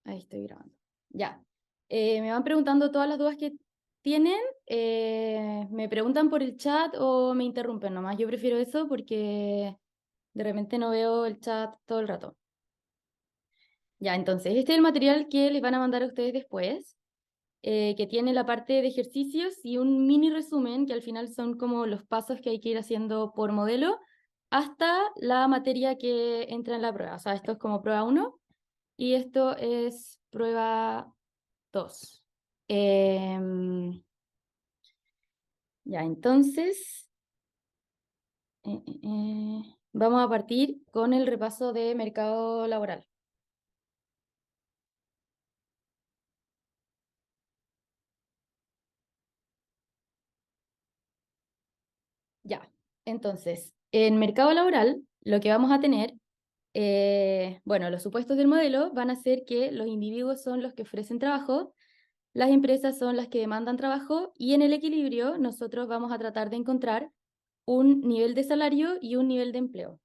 Ahí estoy grabando. Ya. Me van preguntando todas las dudas que tienen. Me preguntan por el chat o me interrumpen nomás. Yo prefiero eso porque de repente no veo el chat todo el rato. Ya, entonces, este es el material que les van a mandar a ustedes después, que tiene la parte de ejercicios y un mini resumen, que al final son como los pasos que hay que ir haciendo por modelo, hasta la materia que entra en la prueba. O sea, esto es como prueba 1 y esto es prueba 2. Ya, entonces, vamos a partir con el repaso de mercado laboral. Ya, entonces, en mercado laboral, lo que vamos a tener, bueno, los supuestos del modelo van a ser que los individuos son los que ofrecen trabajo, las empresas son las que demandan trabajo y en el equilibrio nosotros vamos a tratar de encontrar un nivel de salario y un nivel de empleo.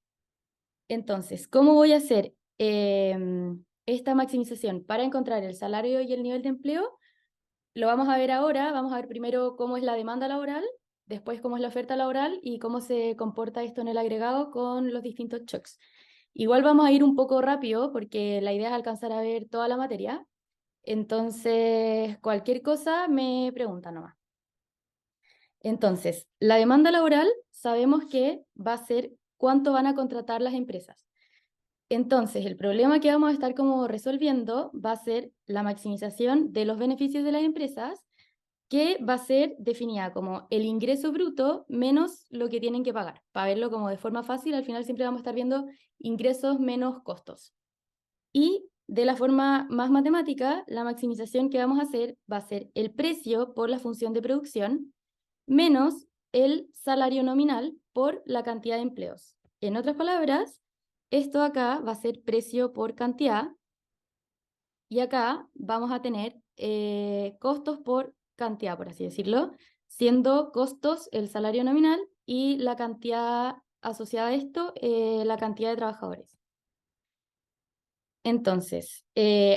Entonces, ¿cómo voy a hacer esta maximización para encontrar el salario y el nivel de empleo? Lo vamos a ver ahora. Vamos a ver primero cómo es la demanda laboral, después cómo es la oferta laboral y cómo se comporta esto en el agregado con los distintos shocks. Igual vamos a ir un poco rápido porque la idea es alcanzar a ver toda la materia. Entonces, cualquier cosa me pregunta nomás. Entonces, la demanda laboral sabemos que va a ser cuánto van a contratar las empresas. Entonces, el problema que vamos a estar como resolviendo va a ser la maximización de los beneficios de las empresas, que va a ser definida como el ingreso bruto menos lo que tienen que pagar. Para verlo como de forma fácil, al final siempre vamos a estar viendo ingresos menos costos. Y de la forma más matemática, la maximización que vamos a hacer va a ser el precio por la función de producción menos el salario nominal por la cantidad de empleos. En otras palabras, esto acá va a ser precio por cantidad y acá vamos a tener costos por cantidad, por así decirlo, siendo costos el salario nominal y la cantidad asociada a esto, la cantidad de trabajadores. Entonces,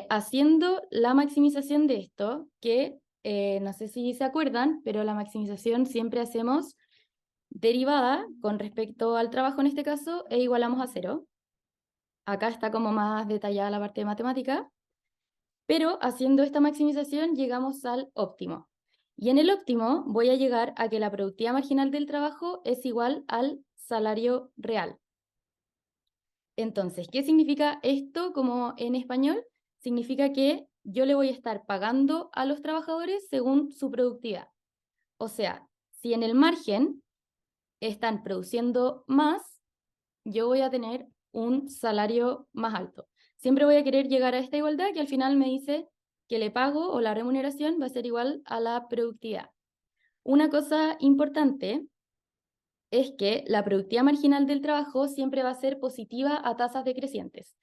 haciendo la maximización de esto, que no sé si se acuerdan, pero la maximización siempre hacemos derivada con respecto al trabajo en este caso e igualamos a 0. Acá está como más detallada la parte de matemática, pero haciendo esta maximización llegamos al óptimo. Y en el óptimo voy a llegar a que la productividad marginal del trabajo es igual al salario real. Entonces, ¿qué significa esto como en español? Significa que yo le voy a estar pagando a los trabajadores según su productividad. O sea, si en el margen están produciendo más, yo voy a tener un salario más alto. Siempre voy a querer llegar a esta igualdad que al final me dice que le pago o la remuneración va a ser igual a la productividad. Una cosa importante es que la productividad marginal del trabajo siempre va a ser positiva a tasas decrecientes.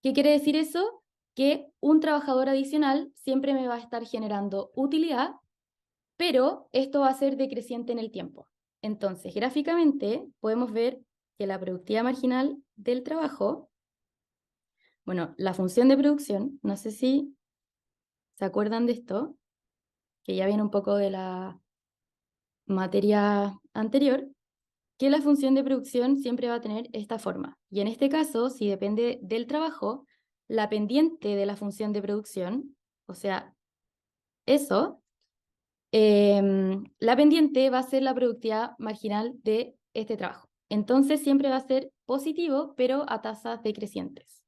¿Qué quiere decir eso? Que un trabajador adicional siempre me va a estar generando utilidad, pero esto va a ser decreciente en el tiempo. Entonces, gráficamente podemos ver que la productividad marginal del trabajo, bueno, la función de producción, no sé si se acuerdan de esto, que ya viene un poco de la materia anterior, que la función de producción siempre va a tener esta forma. Y en este caso, si depende del trabajo, la pendiente de la función de producción, o sea, eso, la pendiente va a ser la productividad marginal de este trabajo. Entonces siempre va a ser positivo, pero a tasas decrecientes.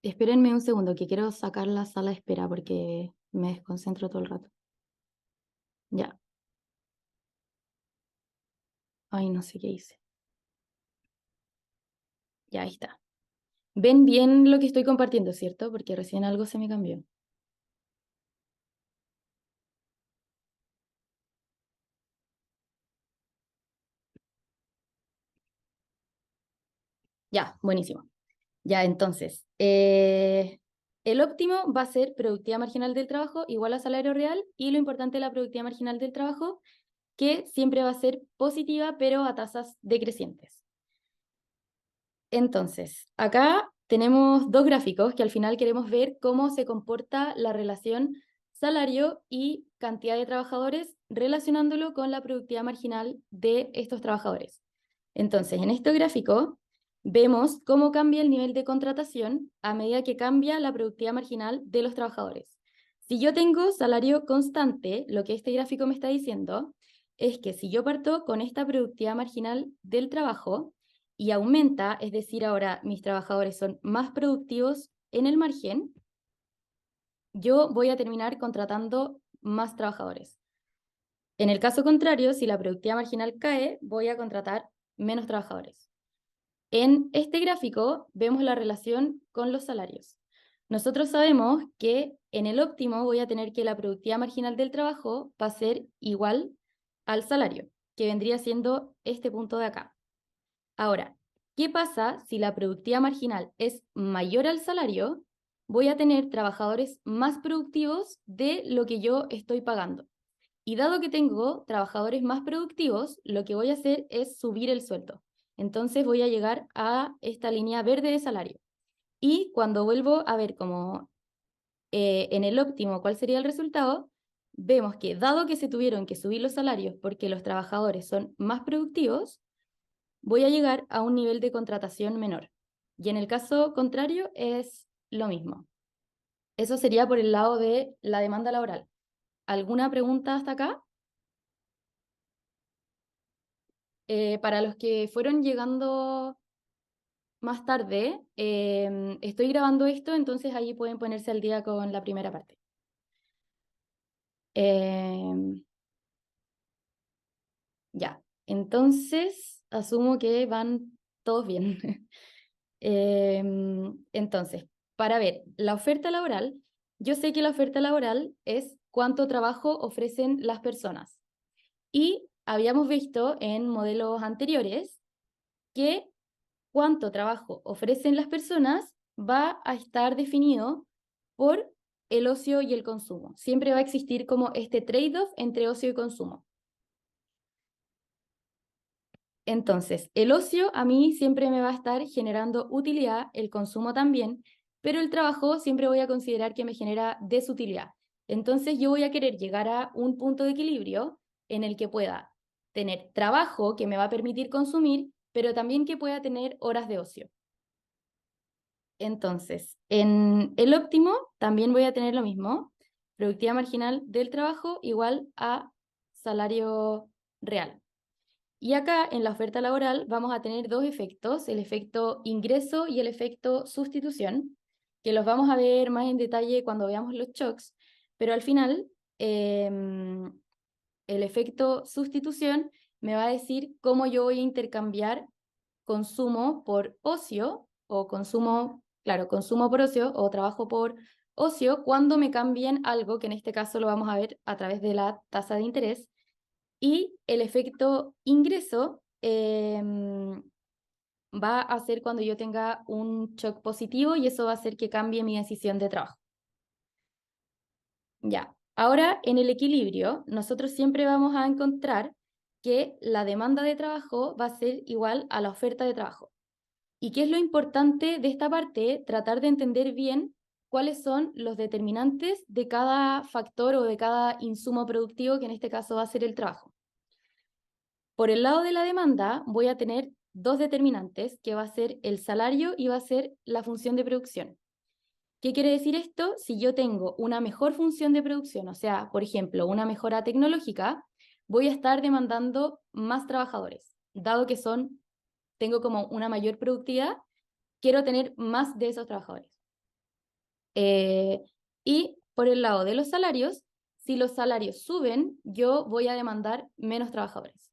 Espérenme un segundo, que quiero sacar la sala de espera porque me desconcentro todo el rato. Ya. Ay, no sé qué hice. Ya, ahí está. Ven bien lo que estoy compartiendo, ¿cierto? Porque recién algo se me cambió. Ya, buenísimo. Ya, entonces, el óptimo va a ser productividad marginal del trabajo igual a salario real y lo importante de la productividad marginal del trabajo, que siempre va a ser positiva, pero a tasas decrecientes. Entonces, acá tenemos dos gráficos que al final queremos ver cómo se comporta la relación salario y cantidad de trabajadores relacionándolo con la productividad marginal de estos trabajadores. Entonces, en este gráfico vemos cómo cambia el nivel de contratación a medida que cambia la productividad marginal de los trabajadores. Si yo tengo salario constante, lo que este gráfico me está diciendo es que si yo parto con esta productividad marginal del trabajo y aumenta, es decir, ahora mis trabajadores son más productivos en el margen, yo voy a terminar contratando más trabajadores. En el caso contrario, si la productividad marginal cae, voy a contratar menos trabajadores. En este gráfico vemos la relación con los salarios. Nosotros sabemos que en el óptimo voy a tener que la productividad marginal del trabajo va a ser igual al salario, que vendría siendo este punto de acá. Ahora, ¿qué pasa si la productividad marginal es mayor al salario? Voy a tener trabajadores más productivos de lo que yo estoy pagando. Y dado que tengo trabajadores más productivos, lo que voy a hacer es subir el sueldo. Entonces voy a llegar a esta línea verde de salario. Y cuando vuelvo a ver como en el óptimo cuál sería el resultado, vemos que dado que se tuvieron que subir los salarios porque los trabajadores son más productivos, voy a llegar a un nivel de contratación menor. Y en el caso contrario es lo mismo. Eso sería por el lado de la demanda laboral. ¿Alguna pregunta hasta acá? Para los que fueron llegando más tarde, estoy grabando esto, entonces ahí pueden ponerse al día con la primera parte. Ya, entonces asumo que van todos bien. Entonces, para ver, la oferta laboral, yo sé que la oferta laboral es cuánto trabajo ofrecen las personas. Y habíamos visto en modelos anteriores que cuánto trabajo ofrecen las personas va a estar definido por el ocio y el consumo. Siempre va a existir como este trade-off entre ocio y consumo. Entonces, el ocio a mí siempre me va a estar generando utilidad, el consumo también, pero el trabajo siempre voy a considerar que me genera desutilidad. Entonces, yo voy a querer llegar a un punto de equilibrio en el que pueda tener trabajo que me va a permitir consumir, pero también que pueda tener horas de ocio. Entonces, en el óptimo también voy a tener lo mismo, productividad marginal del trabajo igual a salario real. Y acá en la oferta laboral vamos a tener dos efectos, el efecto ingreso y el efecto sustitución, que los vamos a ver más en detalle cuando veamos los shocks, pero al final el efecto sustitución me va a decir cómo yo voy a intercambiar consumo por ocio o consumo, claro, consumo por ocio o trabajo por ocio cuando me cambien algo, que en este caso lo vamos a ver a través de la tasa de interés, y el efecto ingreso va a ser cuando yo tenga un shock positivo y eso va a hacer que cambie mi decisión de trabajo. Ya, ahora en el equilibrio, nosotros siempre vamos a encontrar que la demanda de trabajo va a ser igual a la oferta de trabajo. ¿Y qué es lo importante de esta parte? Tratar de entender bien cuáles son los determinantes de cada factor o de cada insumo productivo, que en este caso va a ser el trabajo. Por el lado de la demanda voy a tener dos determinantes, que va a ser el salario y va a ser la función de producción. ¿Qué quiere decir esto? Si yo tengo una mejor función de producción, o sea, por ejemplo, una mejora tecnológica, voy a estar demandando más trabajadores. Dado que tengo como una mayor productividad, quiero tener más de esos trabajadores. Y por el lado de los salarios, si los salarios suben, yo voy a demandar menos trabajadores.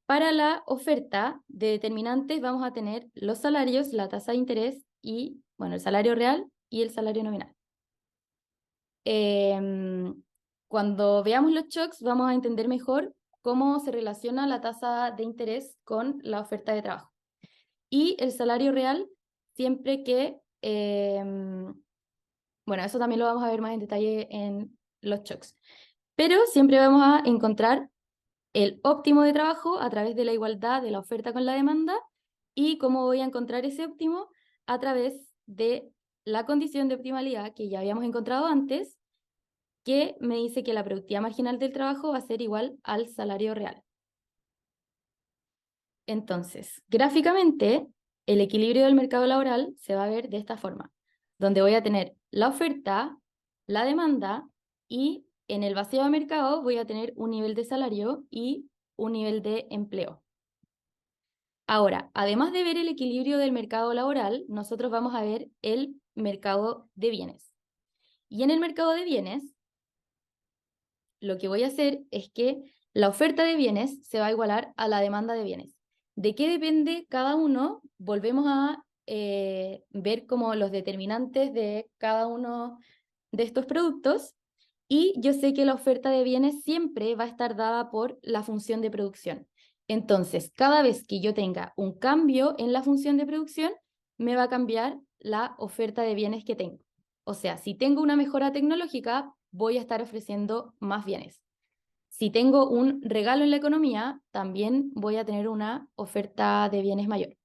Para la oferta de determinantes vamos a tener los salarios, la tasa de interés y, bueno, el salario real y el salario nominal. Cuando veamos los shocks vamos a entender mejor cómo se relaciona la tasa de interés con la oferta de trabajo. Y el salario real, siempre que, bueno, eso también lo vamos a ver más en detalle en los shocks. Pero siempre vamos a encontrar el óptimo de trabajo a través de la igualdad de la oferta con la demanda ¿Y cómo voy a encontrar ese óptimo? A través de la condición de optimalidad que ya habíamos encontrado antes, que me dice que la productividad marginal del trabajo va a ser igual al salario real. Entonces, gráficamente, el equilibrio del mercado laboral se va a ver de esta forma, donde voy a tener la oferta, la demanda y en el vacío de mercado voy a tener un nivel de salario y un nivel de empleo. Ahora, además de ver el equilibrio del mercado laboral, nosotros vamos a ver el mercado de bienes. Y en el mercado de bienes, lo que voy a hacer es que la oferta de bienes se va a igualar a la demanda de bienes. ¿De qué depende cada uno? Volvemos a ver como los determinantes de cada uno de estos productos y yo sé que la oferta de bienes siempre va a estar dada por la función de producción. Entonces, cada vez que yo tenga un cambio en la función de producción, me va a cambiar la oferta de bienes que tengo. O sea, si tengo una mejora tecnológica, voy a estar ofreciendo más bienes. Si tengo un regalo en la economía, también voy a tener una oferta de bienes mayor.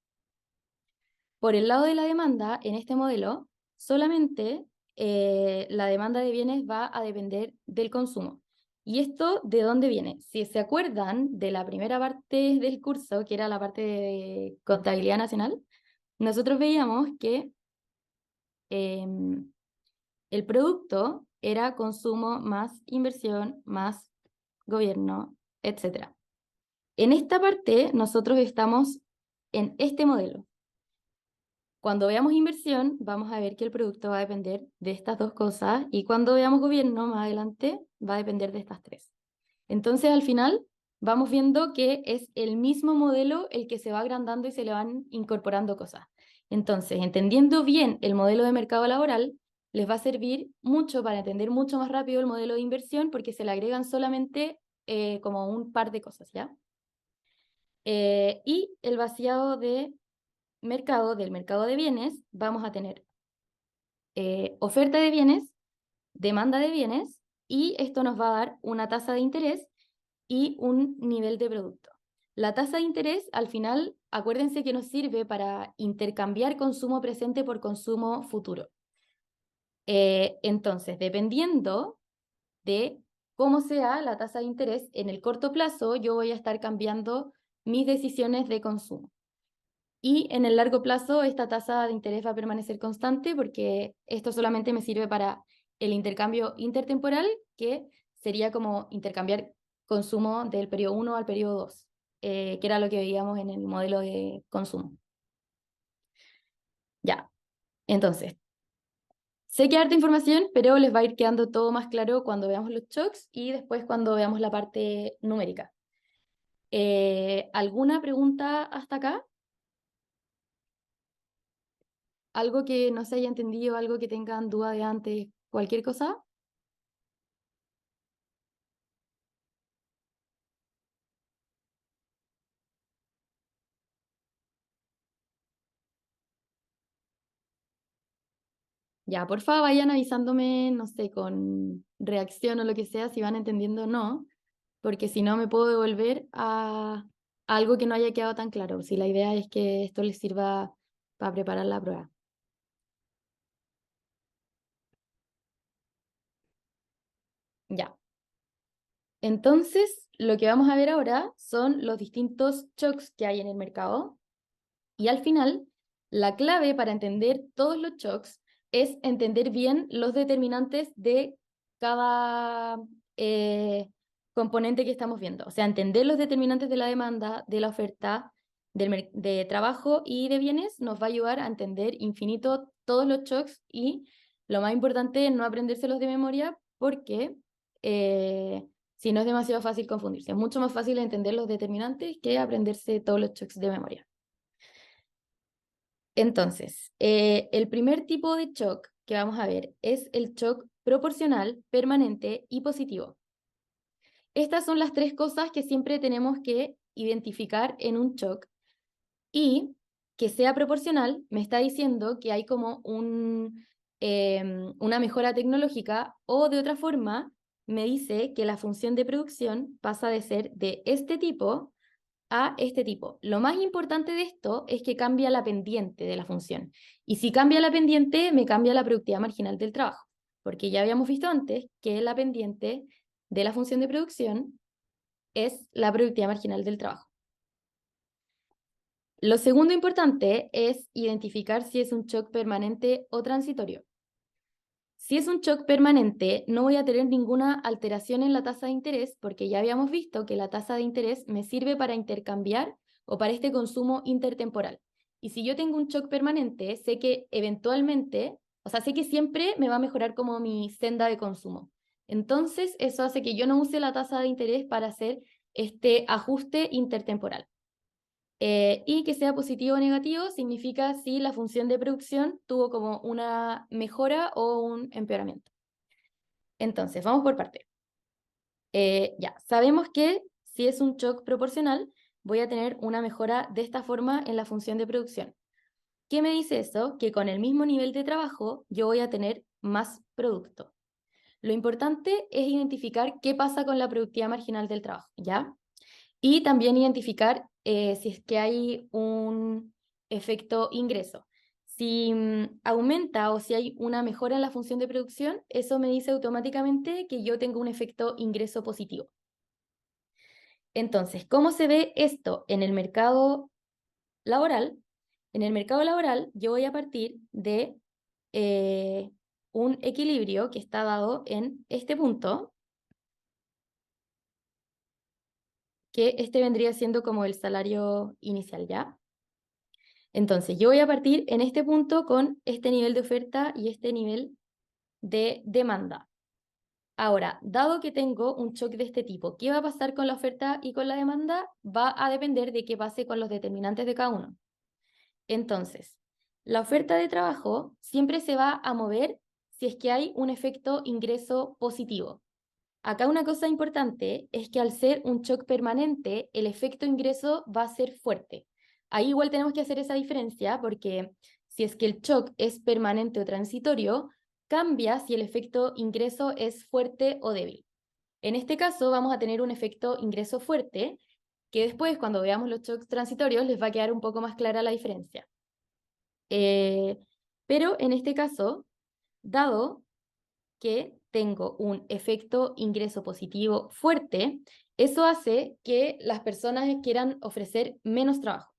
Por el lado de la demanda, en este modelo, solamente la demanda de bienes va a depender del consumo. ¿Y esto de dónde viene? Si se acuerdan de la primera parte del curso, que era la parte de contabilidad nacional, nosotros veíamos que el producto era consumo más inversión, más gobierno, etc. En esta parte, nosotros estamos en este modelo. Cuando veamos inversión, vamos a ver que el producto va a depender de estas dos cosas y cuando veamos gobierno, más adelante, va a depender de estas tres. Entonces, al final, vamos viendo que es el mismo modelo el que se va agrandando y se le van incorporando cosas. Entonces, entendiendo bien el modelo de mercado laboral, les va a servir mucho para entender mucho más rápido el modelo de inversión porque se le agregan solamente como un par de cosas, ¿ya? Y el vaciado de mercado, del mercado de bienes, vamos a tener oferta de bienes, demanda de bienes, y esto nos va a dar una tasa de interés y un nivel de producto. La tasa de interés, al final, acuérdense que nos sirve para intercambiar consumo presente por consumo futuro. Entonces, dependiendo de cómo sea la tasa de interés, en el corto plazo yo voy a estar cambiando mis decisiones de consumo. Y en el largo plazo esta tasa de interés va a permanecer constante porque esto solamente me sirve para el intercambio intertemporal, que sería como intercambiar consumo del periodo 1 al periodo 2, que era lo que veíamos en el modelo de consumo. Ya, entonces, sé que hay harta información, pero les va a ir quedando todo más claro cuando veamos los shocks y después cuando veamos la parte numérica. ¿Alguna pregunta hasta acá? ¿Algo que no se haya entendido, algo que tengan duda de antes, cualquier cosa? Ya, porfa, vayan avisándome, no sé, con reacción o lo que sea, si van entendiendo o no, porque si no me puedo devolver a algo que no haya quedado tan claro, si la idea es que esto les sirva para preparar la prueba. Ya. Entonces, lo que vamos a ver ahora son los distintos shocks que hay en el mercado y al final, la clave para entender todos los shocks es entender bien los determinantes de cada componente que estamos viendo. O sea, entender los determinantes de la demanda, de la oferta, de trabajo y de bienes nos va a ayudar a entender infinito todos los shocks y lo más importante es no aprendérselos de memoria porque si no es demasiado fácil confundirse. Es mucho más fácil entender los determinantes que aprenderse todos los shocks de memoria. Entonces, el primer tipo de shock que vamos a ver es el shock proporcional, permanente y positivo. Estas son las tres cosas que siempre tenemos que identificar en un shock y que sea proporcional me está diciendo que hay como una mejora tecnológica o de otra forma me dice que la función de producción pasa de ser de este tipo a este tipo. Lo más importante de esto es que cambia la pendiente de la función. Y si cambia la pendiente, me cambia la productividad marginal del trabajo, porque ya habíamos visto antes que la pendiente de la función de producción es la productividad marginal del trabajo. Lo segundo importante es identificar si es un shock permanente o transitorio. Si es un shock permanente, no voy a tener ninguna alteración en la tasa de interés porque ya habíamos visto que la tasa de interés me sirve para intercambiar o para este consumo intertemporal. Y si yo tengo un shock permanente, sé que eventualmente, o sea, sé que siempre me va a mejorar como mi senda de consumo. Entonces, eso hace que yo no use la tasa de interés para hacer este ajuste intertemporal. Y que sea positivo o negativo significa si la función de producción tuvo como una mejora o un empeoramiento. Entonces, vamos por parte. Ya, sabemos que si es un shock proporcional, voy a tener una mejora de esta forma en la función de producción. ¿Qué me dice eso? Que con el mismo nivel de trabajo yo voy a tener más producto. Lo importante es identificar qué pasa con la productividad marginal del trabajo, ¿ya? Y también identificar si es que hay un efecto ingreso. Si aumenta o si hay una mejora en la función de producción, eso me dice automáticamente que yo tengo un efecto ingreso positivo. Entonces, ¿cómo se ve esto en el mercado laboral? En el mercado laboral yo voy a partir de un equilibrio que está dado en este punto, que este vendría siendo como el salario inicial, ¿ya? Entonces, yo voy a partir en este punto con este nivel de oferta y este nivel de demanda. Ahora, dado que tengo un shock de este tipo, ¿qué va a pasar con la oferta y con la demanda? Va a depender de qué pase con los determinantes de cada uno. Entonces, la oferta de trabajo siempre se va a mover si es que hay un efecto ingreso positivo. Acá una cosa importante es que al ser un shock permanente, el efecto ingreso va a ser fuerte. Ahí igual tenemos que hacer esa diferencia porque si es que el shock es permanente o transitorio, cambia si el efecto ingreso es fuerte o débil. En este caso vamos a tener un efecto ingreso fuerte que después cuando veamos los shocks transitorios les va a quedar un poco más clara la diferencia. Pero en este caso, dado que tengo un efecto ingreso positivo fuerte, eso hace que las personas quieran ofrecer menos trabajo.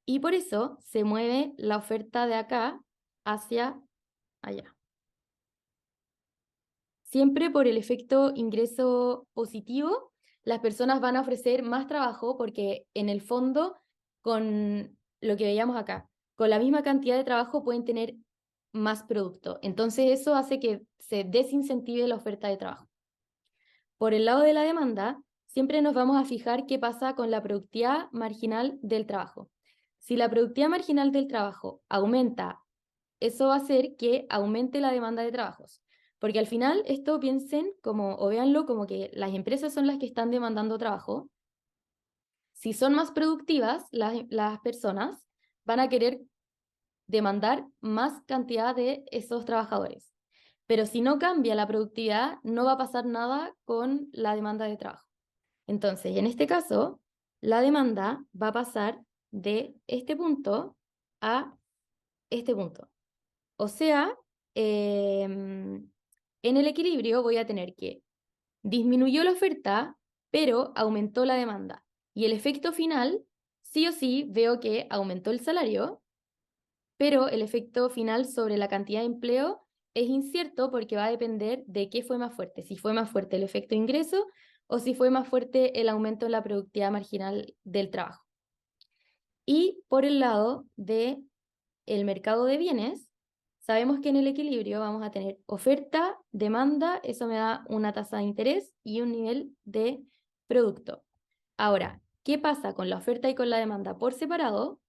Y por eso se mueve la oferta de acá hacia allá. Siempre por el efecto ingreso positivo, las personas van a ofrecer más trabajo porque en el fondo, con lo que veíamos acá, con la misma cantidad de trabajo pueden tener más producto. Entonces eso hace que se desincentive la oferta de trabajo. Por el lado de la demanda, siempre nos vamos a fijar qué pasa con la productividad marginal del trabajo. Si la productividad marginal del trabajo aumenta, eso va a hacer que aumente la demanda de trabajos. Porque al final esto piensen como, o véanlo como que las empresas son las que están demandando trabajo. Si son más productivas, las personas van a querer demandar más cantidad de esos trabajadores. Pero si no cambia la productividad, no va a pasar nada con la demanda de trabajo. Entonces, en este caso, la demanda va a pasar de este punto a este punto. O sea, en el equilibrio voy a tener que disminuyó la oferta, pero aumentó la demanda. Y el efecto final, sí o sí, veo que aumentó el salario, pero el efecto final sobre la cantidad de empleo es incierto porque va a depender de qué fue más fuerte, si fue más fuerte el efecto ingreso o si fue más fuerte el aumento en la productividad marginal del trabajo. Y por el lado del mercado de bienes, sabemos que en el equilibrio vamos a tener oferta, demanda, eso me da una tasa de interés y un nivel de producto. Ahora, ¿qué pasa con la oferta y con la demanda por separado?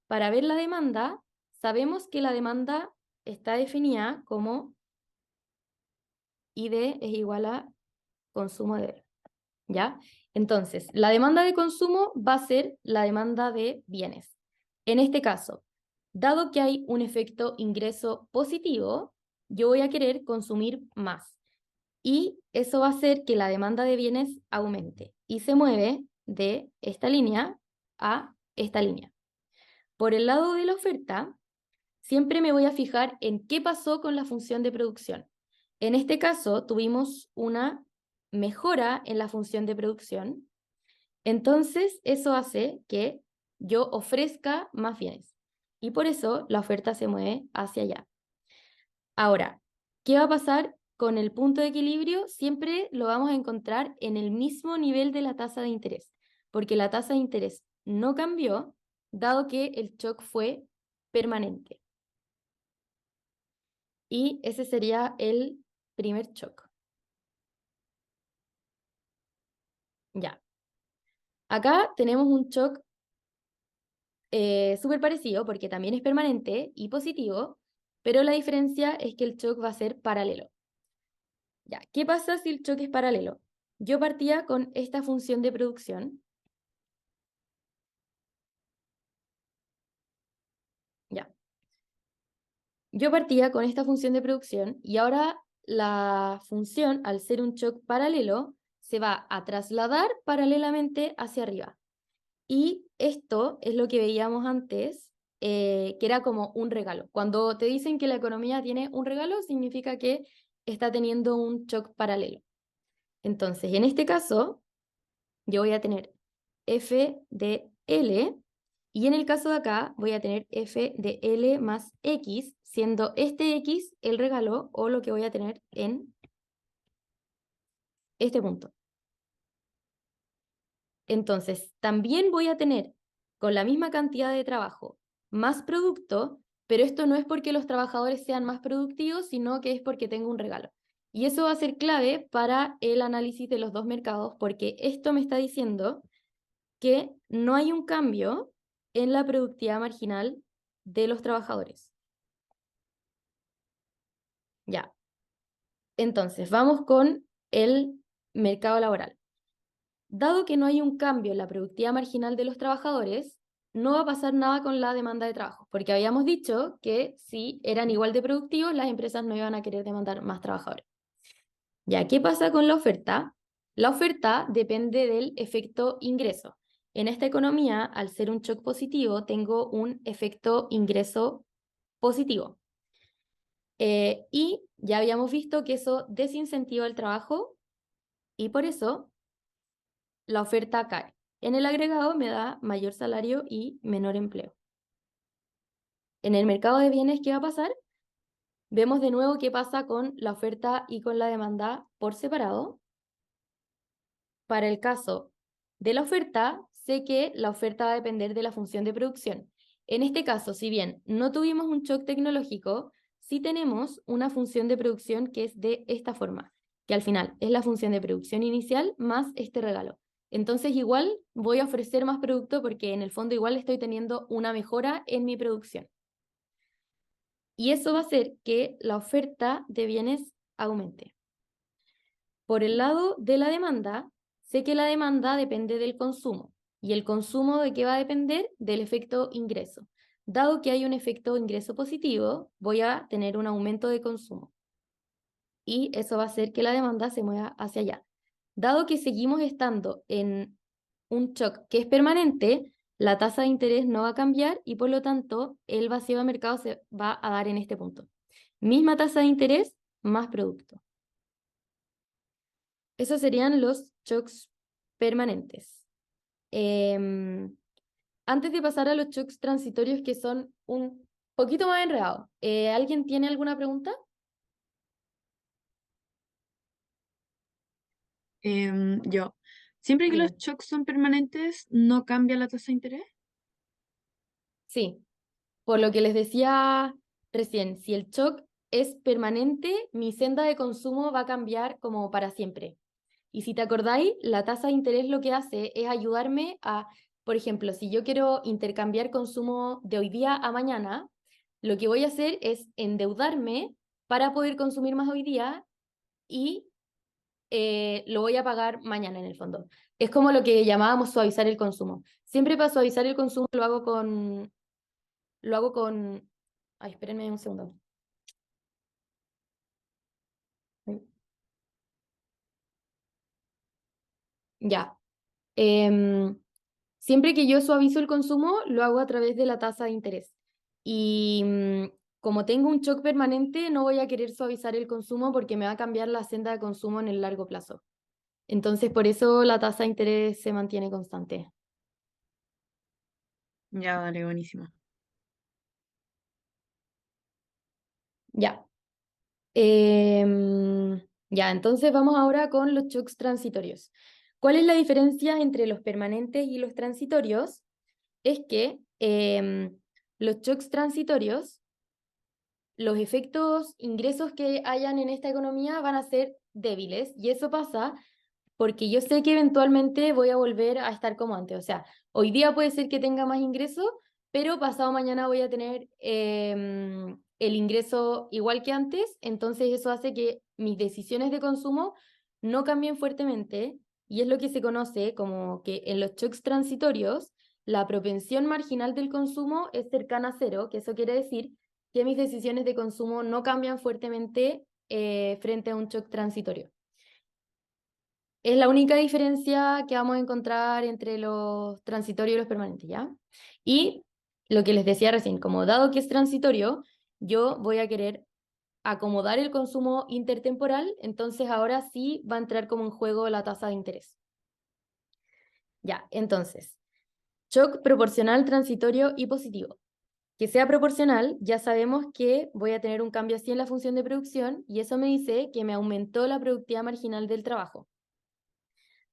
Para ver la demanda, sabemos que la demanda está definida como ID es igual a consumo de B, ¿ya? Entonces, la demanda de consumo va a ser la demanda de bienes. En este caso, dado que hay un efecto ingreso positivo, yo voy a querer consumir más. Y eso va a hacer que la demanda de bienes aumente y se mueve de esta línea a esta línea. Por el lado de la oferta, siempre me voy a fijar en qué pasó con la función de producción. En este caso, tuvimos una mejora en la función de producción. Entonces, eso hace que yo ofrezca más bienes. Y por eso la oferta se mueve hacia allá. Ahora, ¿qué va a pasar con el punto de equilibrio? Siempre lo vamos a encontrar en el mismo nivel de la tasa de interés, porque la tasa de interés no cambió, dado que el shock fue permanente. Y ese sería el primer shock. Ya. Acá tenemos un shock súper parecido porque también es permanente y positivo, pero la diferencia es que el shock va a ser paralelo. Ya, ¿qué pasa si el shock es paralelo? Yo partía con esta función de producción. Ya. Yo partía con esta función de producción y ahora la función, al ser un shock paralelo, se va a trasladar paralelamente hacia arriba. Y esto es lo que veíamos antes, que era como un regalo. Cuando te dicen que la economía tiene un regalo, significa que está teniendo un shock paralelo. Entonces, en este caso, yo voy a tener f de L, y en el caso de acá voy a tener f de L más X, siendo este X el regalo o lo que voy a tener en este punto. Entonces, también voy a tener con la misma cantidad de trabajo más producto, pero esto no es porque los trabajadores sean más productivos, sino que es porque tengo un regalo. Y eso va a ser clave para el análisis de los dos mercados, porque esto me está diciendo que no hay un cambio en la productividad marginal de los trabajadores. Ya. Entonces, vamos con el mercado laboral. Dado que no hay un cambio en la productividad marginal de los trabajadores, no va a pasar nada con la demanda de trabajo, porque habíamos dicho que si eran igual de productivos, las empresas no iban a querer demandar más trabajadores. Ya, ¿qué pasa con la oferta? La oferta depende del efecto ingreso. En esta economía, al ser un shock positivo, tengo un efecto ingreso positivo. Y ya habíamos visto que eso desincentiva el trabajo y por eso la oferta cae. En el agregado me da mayor salario y menor empleo. En el mercado de bienes, ¿qué va a pasar? Vemos de nuevo qué pasa con la oferta y con la demanda por separado. Para el caso de la oferta, sé que la oferta va a depender de la función de producción. En este caso, si bien no tuvimos un shock tecnológico, sí tenemos una función de producción que es de esta forma, que al final es la función de producción inicial más este regalo. Entonces igual voy a ofrecer más producto porque en el fondo igual estoy teniendo una mejora en mi producción. Y eso va a hacer que la oferta de bienes aumente. Por el lado de la demanda, sé que la demanda depende del consumo. ¿Y el consumo de qué va a depender? Del efecto ingreso. Dado que hay un efecto ingreso positivo, voy a tener un aumento de consumo. Y eso va a hacer que la demanda se mueva hacia allá. Dado que seguimos estando en un shock que es permanente, la tasa de interés no va a cambiar y por lo tanto el vacío de mercado se va a dar en este punto. Misma tasa de interés, más producto. Esos serían los shocks permanentes. Em, Antes de pasar a los shocks transitorios que son un poquito más enredados, ¿alguien tiene alguna pregunta? Yo, siempre que los Dime. shocks son permanentes, ¿no cambia la tasa de interés? Sí, por lo que les decía recién, si el shock es permanente, mi senda de consumo va a cambiar como para siempre. Y si te acordáis, la tasa de interés lo que hace es ayudarme a, por ejemplo, si yo quiero intercambiar consumo de hoy día a mañana, lo que voy a hacer es endeudarme para poder consumir más hoy día y lo voy a pagar mañana en el fondo. Es como lo que llamábamos suavizar el consumo. Siempre para suavizar el consumo lo hago con, ay, espérenme un segundo. Ya. Em, siempre que yo suavizo el consumo, lo hago a través de la tasa de interés. Y como tengo un shock permanente, no voy a querer suavizar el consumo porque me va a cambiar la senda de consumo en el largo plazo. Entonces, por eso la tasa de interés se mantiene constante. Ya, dale, buenísimo. Ya. Ya, entonces vamos ahora con los shocks transitorios. ¿Cuál es la diferencia entre los permanentes y los transitorios? Es que los shocks transitorios, los efectos ingresos que hayan en esta economía van a ser débiles, y eso pasa porque yo sé que eventualmente voy a volver a estar como antes. O sea, hoy día puede ser que tenga más ingresos, pero pasado mañana voy a tener el ingreso igual que antes, entonces eso hace que mis decisiones de consumo no cambien fuertemente, y es lo que se conoce como que en los shocks transitorios la propensión marginal del consumo es cercana a cero, que eso quiere decir que mis decisiones de consumo no cambian fuertemente frente a un shock transitorio. Es la única diferencia que vamos a encontrar entre los transitorios y los permanentes, ¿ya? Y lo que les decía recién, como dado que es transitorio, yo voy a querer acomodar el consumo intertemporal, entonces ahora sí va a entrar como en juego la tasa de interés. Ya, entonces, shock proporcional, transitorio y positivo. Que sea proporcional, ya sabemos que voy a tener un cambio así en la función de producción, y eso me dice que me aumentó la productividad marginal del trabajo.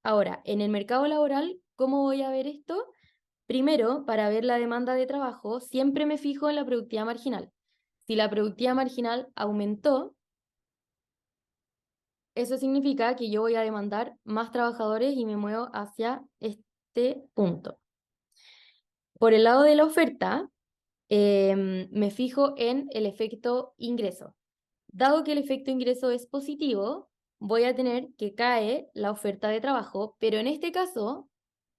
Ahora, en el mercado laboral, ¿cómo voy a ver esto? Primero, para ver la demanda de trabajo, siempre me fijo en la productividad marginal. Si la productividad marginal aumentó, eso significa que yo voy a demandar más trabajadores y me muevo hacia este punto. Por el lado de la oferta, me fijo en el efecto ingreso. Dado que el efecto ingreso es positivo, voy a tener que cae la oferta de trabajo, pero en este caso,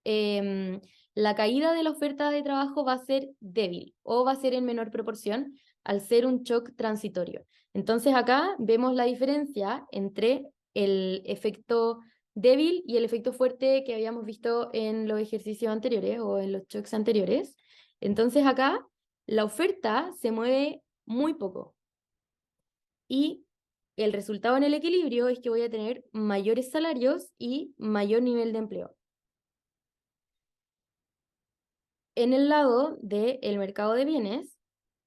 la caída de la oferta de trabajo va a ser débil o va a ser en menor proporción al ser un shock transitorio. Entonces acá vemos la diferencia entre el efecto débil y el efecto fuerte que habíamos visto en los ejercicios anteriores o en los shocks anteriores. Entonces acá la oferta se mueve muy poco, y el resultado en el equilibrio es que voy a tener mayores salarios y mayor nivel de empleo. En el lado del mercado de bienes,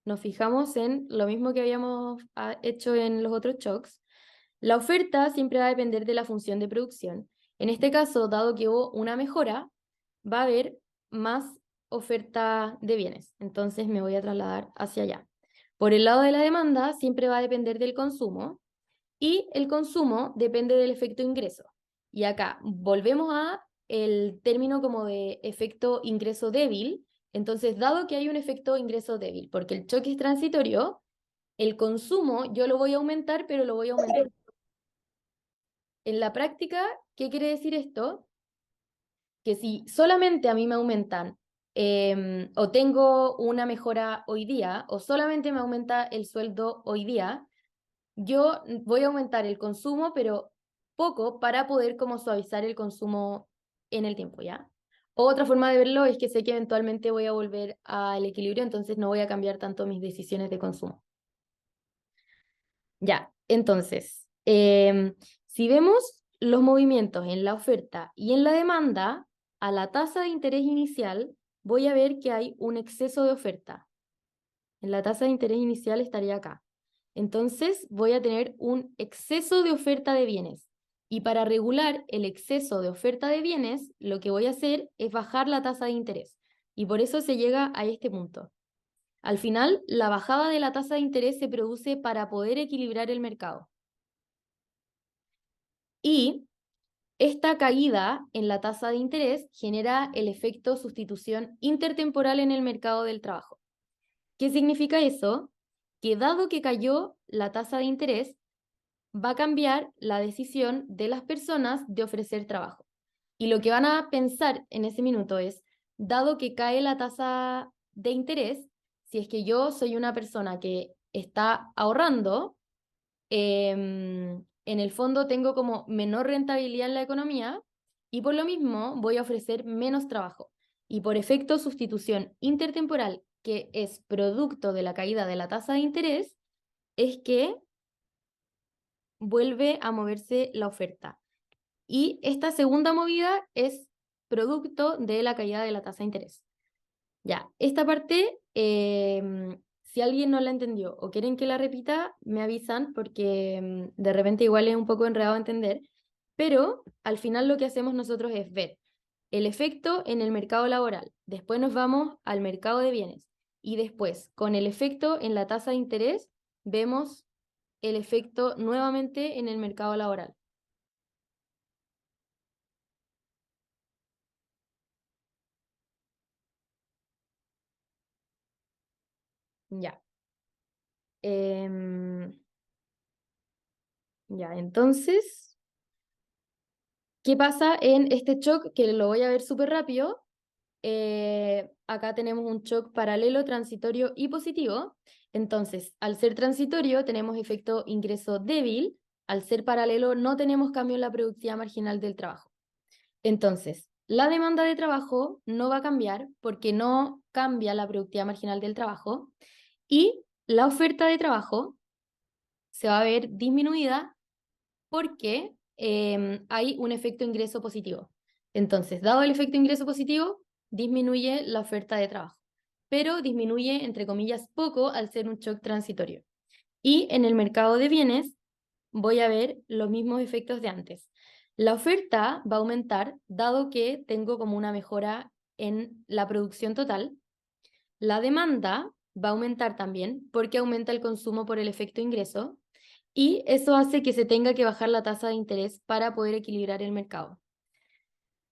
nos fijamos en lo mismo que habíamos hecho en los otros shocks. La oferta siempre va a depender de la función de producción. En este caso, dado que hubo una mejora, va a haber más oferta de bienes. Entonces me voy a trasladar hacia allá. Por el lado de la demanda, siempre va a depender del consumo, y el consumo depende del efecto ingreso. Y acá volvemos a el término como de efecto ingreso débil. Entonces, dado que hay un efecto ingreso débil, porque el choque es transitorio, el consumo yo lo voy a aumentar, pero lo voy a aumentar. En la práctica, ¿qué quiere decir esto? Que si solamente a mí me aumentan o tengo una mejora hoy día, o solamente me aumenta el sueldo hoy día, yo voy a aumentar el consumo, pero poco, para poder como suavizar el consumo en el tiempo, ¿ya? Otra forma de verlo es que sé que eventualmente voy a volver al equilibrio, entonces no voy a cambiar tanto mis decisiones de consumo. Ya, entonces, si vemos los movimientos en la oferta y en la demanda, a la tasa de interés inicial voy a ver que hay un exceso de oferta. En la tasa de interés inicial estaría acá. Entonces voy a tener un exceso de oferta de bienes. Y para regular el exceso de oferta de bienes, lo que voy a hacer es bajar la tasa de interés. Y por eso se llega a este punto. Al final, la bajada de la tasa de interés se produce para poder equilibrar el mercado. Y esta caída en la tasa de interés genera el efecto sustitución intertemporal en el mercado del trabajo. ¿Qué significa eso? Que dado que cayó la tasa de interés, va a cambiar la decisión de las personas de ofrecer trabajo. Y lo que van a pensar en ese minuto es, dado que cae la tasa de interés, si es que yo soy una persona que está ahorrando, en el fondo tengo como menor rentabilidad en la economía, y por lo mismo voy a ofrecer menos trabajo. Y por efecto sustitución intertemporal, que es producto de la caída de la tasa de interés, es que vuelve a moverse la oferta. Y esta segunda movida es producto de la caída de la tasa de interés. Ya, esta parte, si alguien no la entendió o quieren que la repita, me avisan porque de repente igual es un poco enredado a entender, pero al final lo que hacemos nosotros es ver el efecto en el mercado laboral, después nos vamos al mercado de bienes y después con el efecto en la tasa de interés vemos el efecto nuevamente en el mercado laboral. Ya. Em, ya, entonces, ¿qué pasa en este shock? Que lo voy a ver súper rápido. Acá tenemos un shock paralelo, transitorio y positivo. Entonces, al ser transitorio tenemos efecto ingreso débil, al ser paralelo no tenemos cambio en la productividad marginal del trabajo. Entonces, la demanda de trabajo no va a cambiar porque no cambia la productividad marginal del trabajo y la oferta de trabajo se va a ver disminuida porque hay un efecto ingreso positivo. Entonces, dado el efecto ingreso positivo, disminuye la oferta de trabajo, pero disminuye, entre comillas, poco al ser un shock transitorio. Y en el mercado de bienes voy a ver los mismos efectos de antes. La oferta va a aumentar dado que tengo como una mejora en la producción total. La demanda va a aumentar también porque aumenta el consumo por el efecto ingreso y eso hace que se tenga que bajar la tasa de interés para poder equilibrar el mercado.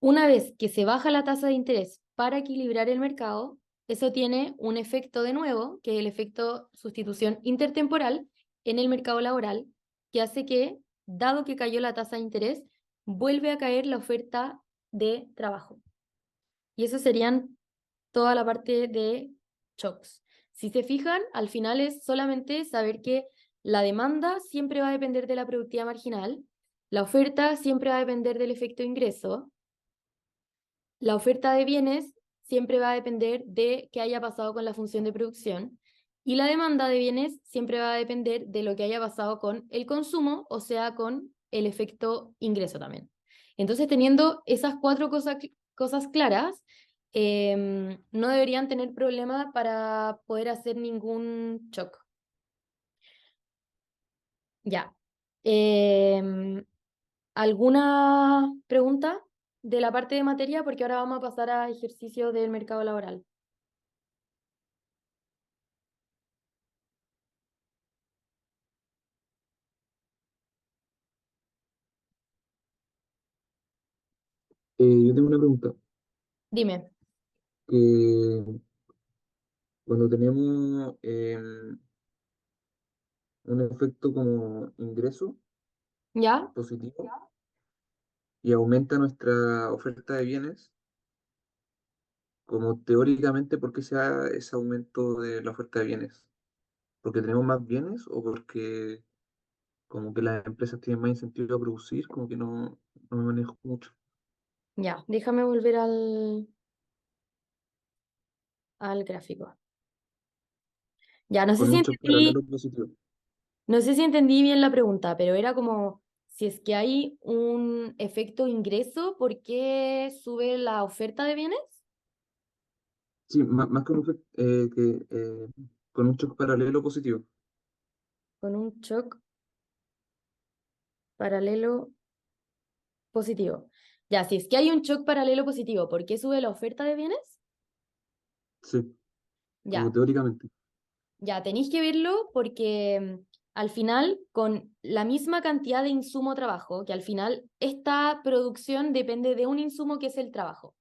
Una vez que se baja la tasa de interés para equilibrar el mercado, eso tiene un efecto de nuevo, que es el efecto sustitución intertemporal en el mercado laboral, que hace que, dado que cayó la tasa de interés, vuelve a caer la oferta de trabajo. Y eso serían toda la parte de shocks. Si se fijan, al final es solamente saber que la demanda siempre va a depender de la productividad marginal, la oferta siempre va a depender del efecto ingreso, la oferta de bienes siempre va a depender de qué haya pasado con la función de producción y la demanda de bienes siempre va a depender de lo que haya pasado con el consumo, o sea, con el efecto ingreso también. Entonces, teniendo esas cuatro cosas claras, no deberían tener problema para poder hacer ningún shock. Ya. ¿Alguna pregunta de la parte de materia? Porque ahora vamos a pasar a ejercicio del mercado laboral. Yo tengo una pregunta, Dime. que cuando tenemos un efecto como ingreso ¿Ya? positivo y aumenta nuestra oferta de bienes, como teóricamente, ¿por qué se da ese aumento de la oferta de bienes? ¿Porque tenemos más bienes o porque como que las empresas tienen más incentivo a producir? Como que no me manejo mucho. Ya. Déjame volver al gráfico. Ya, Con un shock paralelo positivo. no sé si entendí bien la pregunta, pero era como si es que hay un efecto ingreso, ¿por qué sube la oferta de bienes? Sí, más con con un shock paralelo positivo. Con un shock paralelo positivo. Ya, si es que hay un shock paralelo positivo, ¿por qué sube la oferta de bienes? Sí, como Ya, teóricamente. ya tenéis que verlo porque al final, con la misma cantidad de insumo-trabajo, que al final esta producción depende de un insumo que es el trabajo.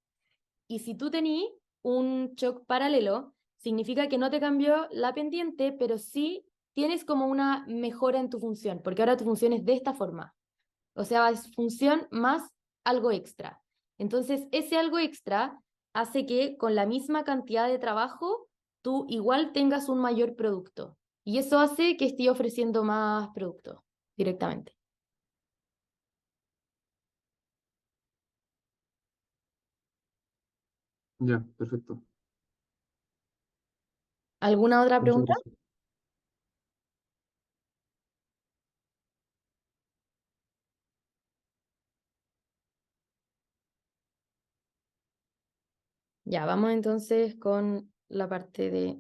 Y si tú tenés un shock paralelo, significa que no te cambió la pendiente, pero sí tienes como una mejora en tu función, porque ahora tu función es de esta forma. O sea, es función más algo extra. Entonces, ese algo extra hace que con la misma cantidad de trabajo, tú igual tengas un mayor producto. Y eso hace que esté ofreciendo más producto directamente. Ya, perfecto. ¿Alguna otra Muchas pregunta? gracias. Ya, vamos entonces con la parte de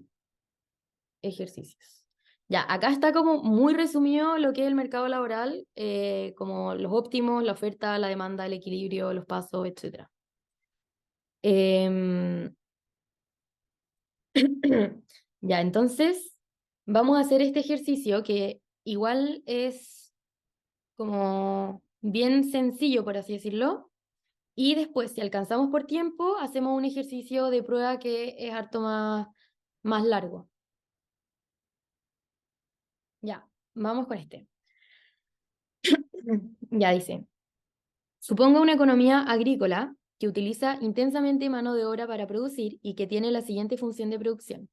ejercicios. Ya, acá está como muy resumido lo que es el mercado laboral, como los óptimos, la oferta, la demanda, el equilibrio, los pasos, etc. Em, ya, entonces vamos a hacer este ejercicio que igual es como bien sencillo, por así decirlo. Y después, si alcanzamos por tiempo, hacemos un ejercicio de prueba que es harto más largo. Ya, vamos con este. Ya dice, suponga una economía agrícola que utiliza intensamente mano de obra para producir y que tiene la siguiente función de producción.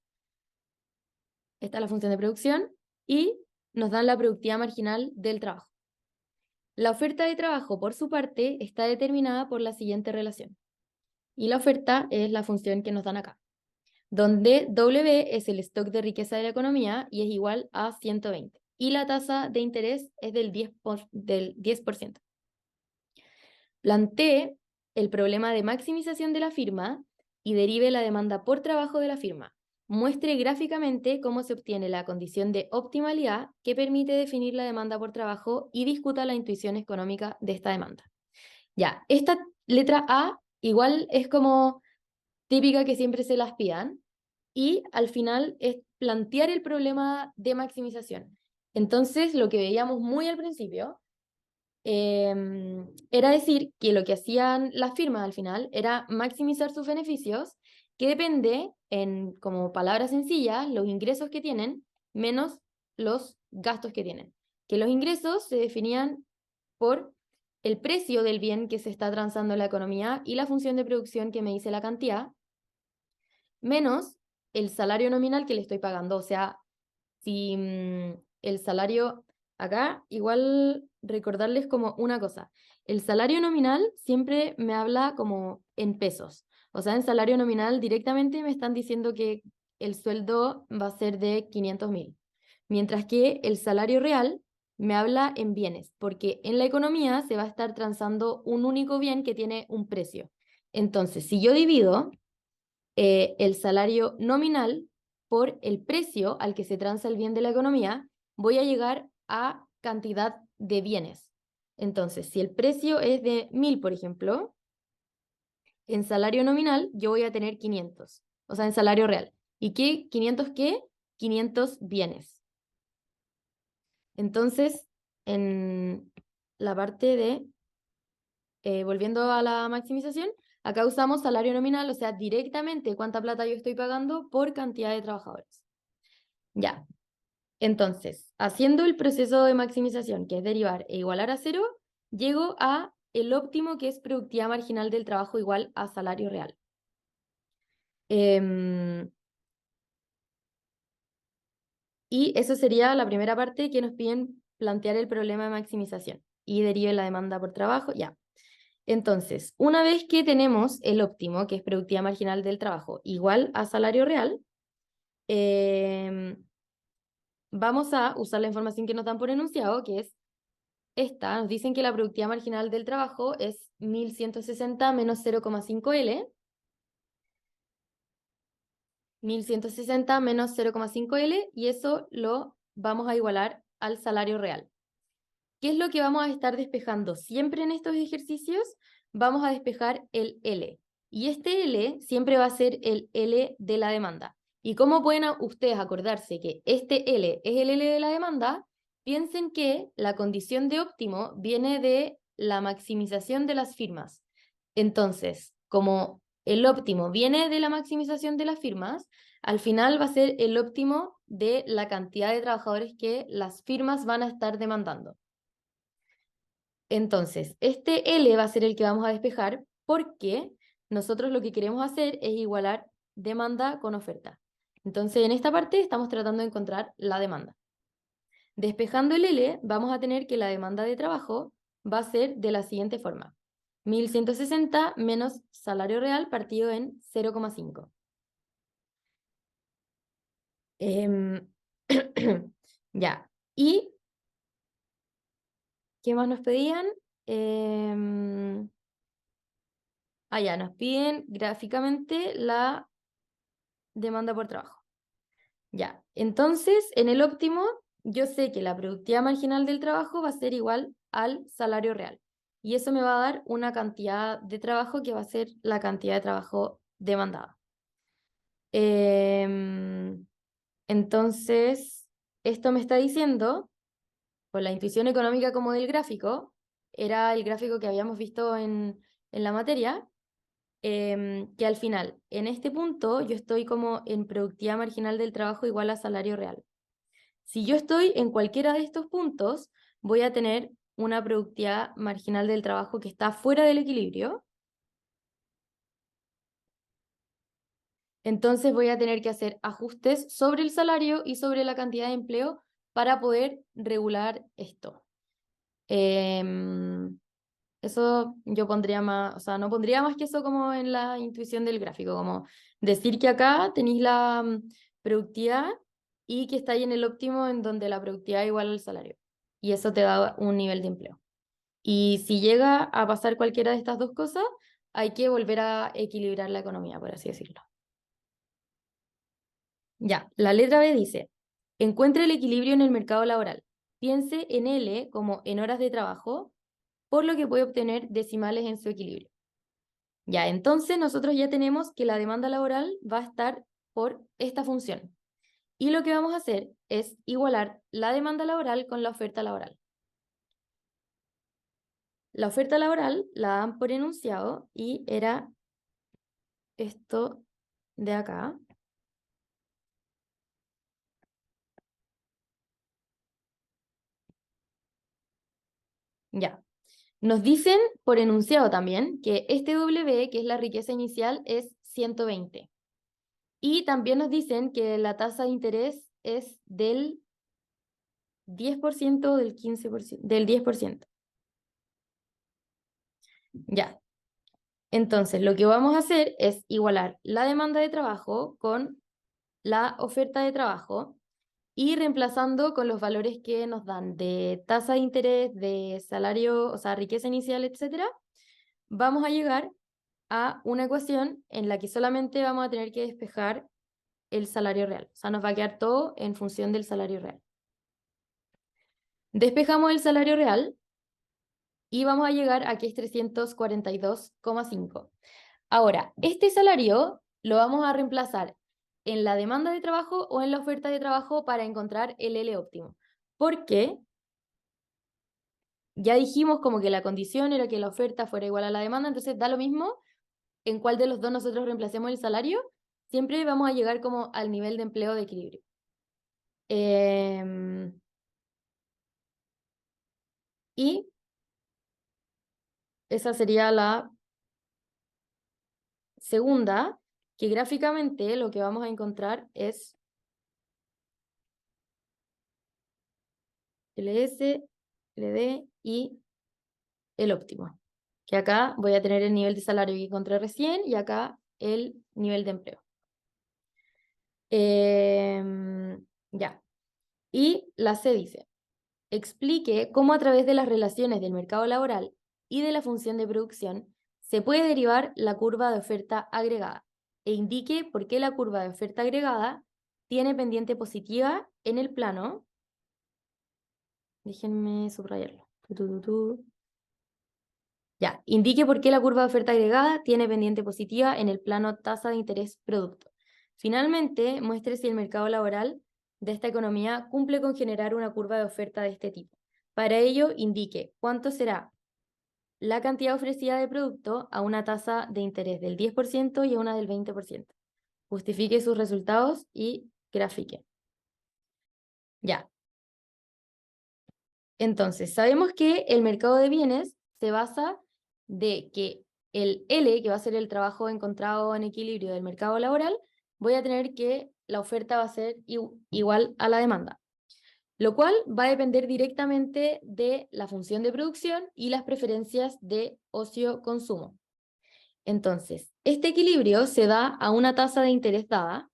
Esta es la función de producción y nos dan la productividad marginal del trabajo. La oferta de trabajo, por su parte, está determinada por la siguiente relación. Y la oferta es la función que nos dan acá, donde W es el stock de riqueza de la economía y es igual a 120. Y la tasa de interés es del 10%. Plantee el problema de maximización de la firma y derive la demanda por trabajo de la firma. Muestre gráficamente cómo se obtiene la condición de optimalidad que permite definir la demanda por trabajo y discuta la intuición económica de esta demanda. Ya, esta letra A igual es como típica que siempre se las pidan y al final es plantear el problema de maximización. Entonces, lo que veíamos muy al principio era decir que lo que hacían las firmas al final era maximizar sus beneficios, que depende, en como palabras sencillas, los ingresos que tienen menos los gastos que tienen. Que los ingresos se definían por el precio del bien que se está transando en la economía y la función de producción que me dice la cantidad, menos el salario nominal que le estoy pagando. O sea, si el salario, acá igual recordarles como una cosa, el salario nominal siempre me habla como en pesos. O sea, en salario nominal directamente me están diciendo que el sueldo va a ser de 500.000, mientras que el salario real me habla en bienes, porque en la economía se va a estar transando un único bien que tiene un precio. Entonces, si yo divido el salario nominal por el precio al que se transa el bien de la economía, voy a llegar a cantidad de bienes. Entonces, si el precio es de 1.000, por ejemplo, en salario nominal yo voy a tener 500, o sea, en salario real. ¿Y qué? ¿500 qué? 500 bienes. Entonces, en la parte de volviendo a la maximización, acá usamos salario nominal, o sea, directamente cuánta plata yo estoy pagando por cantidad de trabajadores. Ya, entonces, haciendo el proceso de maximización, que es derivar e igualar a cero, llego a el óptimo, que es productividad marginal del trabajo igual a salario real. Y eso sería la primera parte que nos piden plantear el problema de maximización y derive la demanda por trabajo, ya. Entonces, una vez que tenemos el óptimo, que es productividad marginal del trabajo, igual a salario real, vamos a usar la información que nos dan por enunciado, que es esta. Nos dicen que la productividad marginal del trabajo es 1160 menos 0,5L. 1160 menos 0,5L y eso lo vamos a igualar al salario real. ¿Qué es lo que vamos a estar despejando? Siempre en estos ejercicios vamos a despejar el L. Y este L siempre va a ser el L de la demanda. ¿Y cómo pueden ustedes acordarse que este L es el L de la demanda? Piensen que la condición de óptimo viene de la maximización de las firmas. Entonces, como el óptimo viene de la maximización de las firmas, al final va a ser el óptimo de la cantidad de trabajadores que las firmas van a estar demandando. Entonces, este L va a ser el que vamos a despejar porque nosotros lo que queremos hacer es igualar demanda con oferta. Entonces, en esta parte estamos tratando de encontrar la demanda. Despejando el L, vamos a tener que la demanda de trabajo va a ser de la siguiente forma. 1.160 menos salario real partido en 0,5. Ya. ¿Y qué más nos pedían? Ya, nos piden gráficamente la demanda por trabajo. Ya, entonces, en el óptimo, yo sé que la productividad marginal del trabajo va a ser igual al salario real. Y eso me va a dar una cantidad de trabajo que va a ser la cantidad de trabajo demandada. Entonces, esto me está diciendo, por la intuición económica como del gráfico, era el gráfico que habíamos visto en la materia, que al final, en este punto, yo estoy como en productividad marginal del trabajo igual a salario real. Si yo estoy en cualquiera de estos puntos, voy a tener una productividad marginal del trabajo que está fuera del equilibrio. Entonces voy a tener que hacer ajustes sobre el salario y sobre la cantidad de empleo para poder regular esto. Eso yo pondría más, o sea, no pondría más que eso como en la intuición del gráfico, como decir que acá tenéis la productividad y que está ahí en el óptimo en donde la productividad es igual al salario. Y eso te da un nivel de empleo. Y si llega a pasar cualquiera de estas dos cosas, hay que volver a equilibrar la economía, por así decirlo. Ya, la letra B dice, encuentre el equilibrio en el mercado laboral. Piense en L como en horas de trabajo, por lo que puede obtener decimales en su equilibrio. Ya, entonces nosotros ya tenemos que la demanda laboral va a estar por esta función. Y lo que vamos a hacer es igualar la demanda laboral con la oferta laboral. La oferta laboral la dan por enunciado y era esto de acá. Ya. Nos dicen por enunciado también que este W, que es la riqueza inicial, es 120. Y también nos dicen que la tasa de interés es del 10% o del 15%, del 10%. Ya. Entonces, lo que vamos a hacer es igualar la demanda de trabajo con la oferta de trabajo y reemplazando con los valores que nos dan de tasa de interés, de salario, o sea, riqueza inicial, etcétera, vamos a llegar a una ecuación en la que solamente vamos a tener que despejar el salario real. O sea, nos va a quedar todo en función del salario real. Despejamos el salario real y vamos a llegar a que es 342,5. Ahora, este salario lo vamos a reemplazar en la demanda de trabajo o en la oferta de trabajo para encontrar el L óptimo. Porque ya dijimos como que la condición era que la oferta fuera igual a la demanda, entonces da lo mismo en cuál de los dos nosotros reemplacemos el salario, siempre vamos a llegar como al nivel de empleo de equilibrio. Y esa sería la segunda, que gráficamente lo que vamos a encontrar es LS, LD y el óptimo. Que acá voy a tener el nivel de salario que encontré recién y acá el nivel de empleo. Ya. Y la C dice, explique cómo a través de las relaciones del mercado laboral y de la función de producción se puede derivar la curva de oferta agregada e indique por qué la curva de oferta agregada tiene pendiente positiva en el plano. Déjenme subrayarlo. Ya, indique por qué la curva de oferta agregada tiene pendiente positiva en el plano tasa de interés producto. Finalmente, muestre si el mercado laboral de esta economía cumple con generar una curva de oferta de este tipo. Para ello, indique cuánto será la cantidad ofrecida de producto a una tasa de interés del 10% y a una del 20%. Justifique sus resultados y grafique. Ya. Entonces, sabemos que el mercado de bienes se basa de que el L, que va a ser el trabajo encontrado en equilibrio del mercado laboral, voy a tener que la oferta va a ser igual a la demanda. lo cual va a depender directamente de la función de producción y las preferencias de ocio-consumo. Entonces, este equilibrio se da a una tasa de interés dada,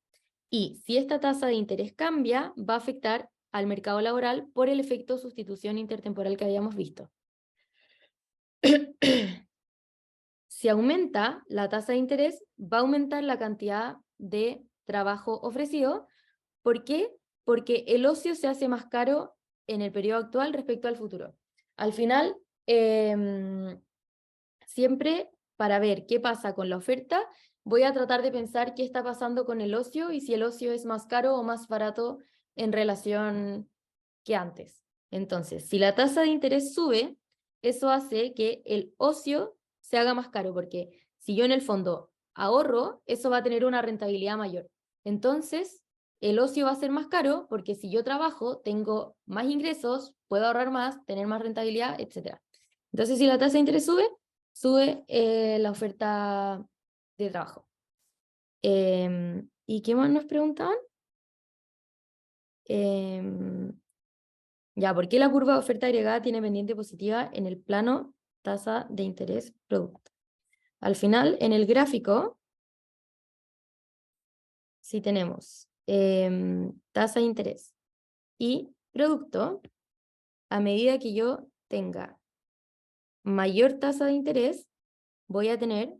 y si esta tasa de interés cambia, va a afectar al mercado laboral por el efecto sustitución intertemporal que habíamos visto. Si aumenta la tasa de interés, va a aumentar la cantidad de trabajo ofrecido. ¿Por qué? Porque el ocio se hace más caro en el periodo actual respecto al futuro. Al final, siempre para ver qué pasa con la oferta, voy a tratar de pensar qué está pasando con el ocio y si el ocio es más caro o más barato en relación que antes. Entonces, si la tasa de interés sube, eso hace que el ocio se haga más caro, porque si yo en el fondo ahorro, eso va a tener una rentabilidad mayor. Entonces, el ocio va a ser más caro porque si yo trabajo, tengo más ingresos, puedo ahorrar más, tener más rentabilidad, etc. Entonces, si la tasa de interés sube, sube la oferta de trabajo. ¿Y qué más nos preguntaban? Ya, ¿por qué la curva de oferta agregada tiene pendiente positiva en el plano tasa de interés producto? Al final, en el gráfico, si tenemos tasa de interés y producto, a medida que yo tenga mayor tasa de interés, voy a tener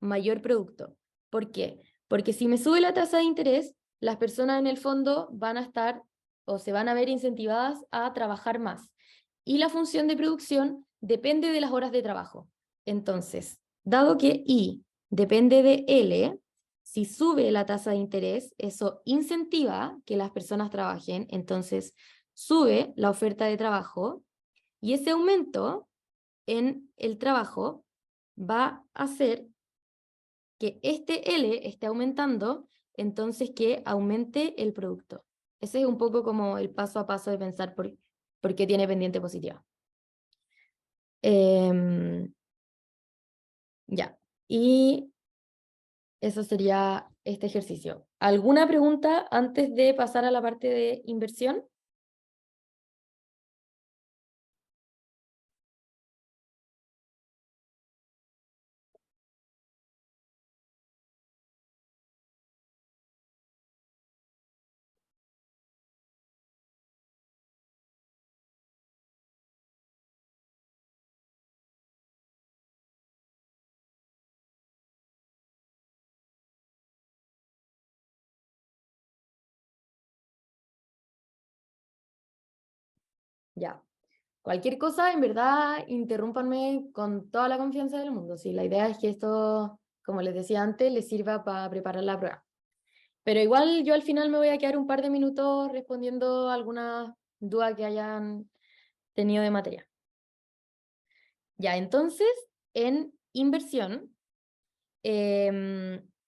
mayor producto. ¿Por qué? Porque si me sube la tasa de interés, las personas en el fondo van a estar o se van a ver incentivadas a trabajar más. Y la función de producción depende de las horas de trabajo. Entonces, dado que I depende de L, si sube la tasa de interés, eso incentiva que las personas trabajen, entonces sube la oferta de trabajo y ese aumento en el trabajo va a hacer que este L esté aumentando, entonces que aumente el producto. Ese es un poco como el paso a paso de pensar por qué tiene pendiente positiva. Ya, y eso sería este ejercicio. ¿Alguna pregunta antes de pasar a la parte de inversión? Ya. Cualquier cosa, en verdad, interrúmpanme con toda la confianza del mundo. Sí, la idea es que esto, como les decía antes, les sirva para preparar la prueba. Pero igual yo al final me voy a quedar un par de minutos respondiendo algunas dudas que hayan tenido de materia. Ya, entonces, en inversión,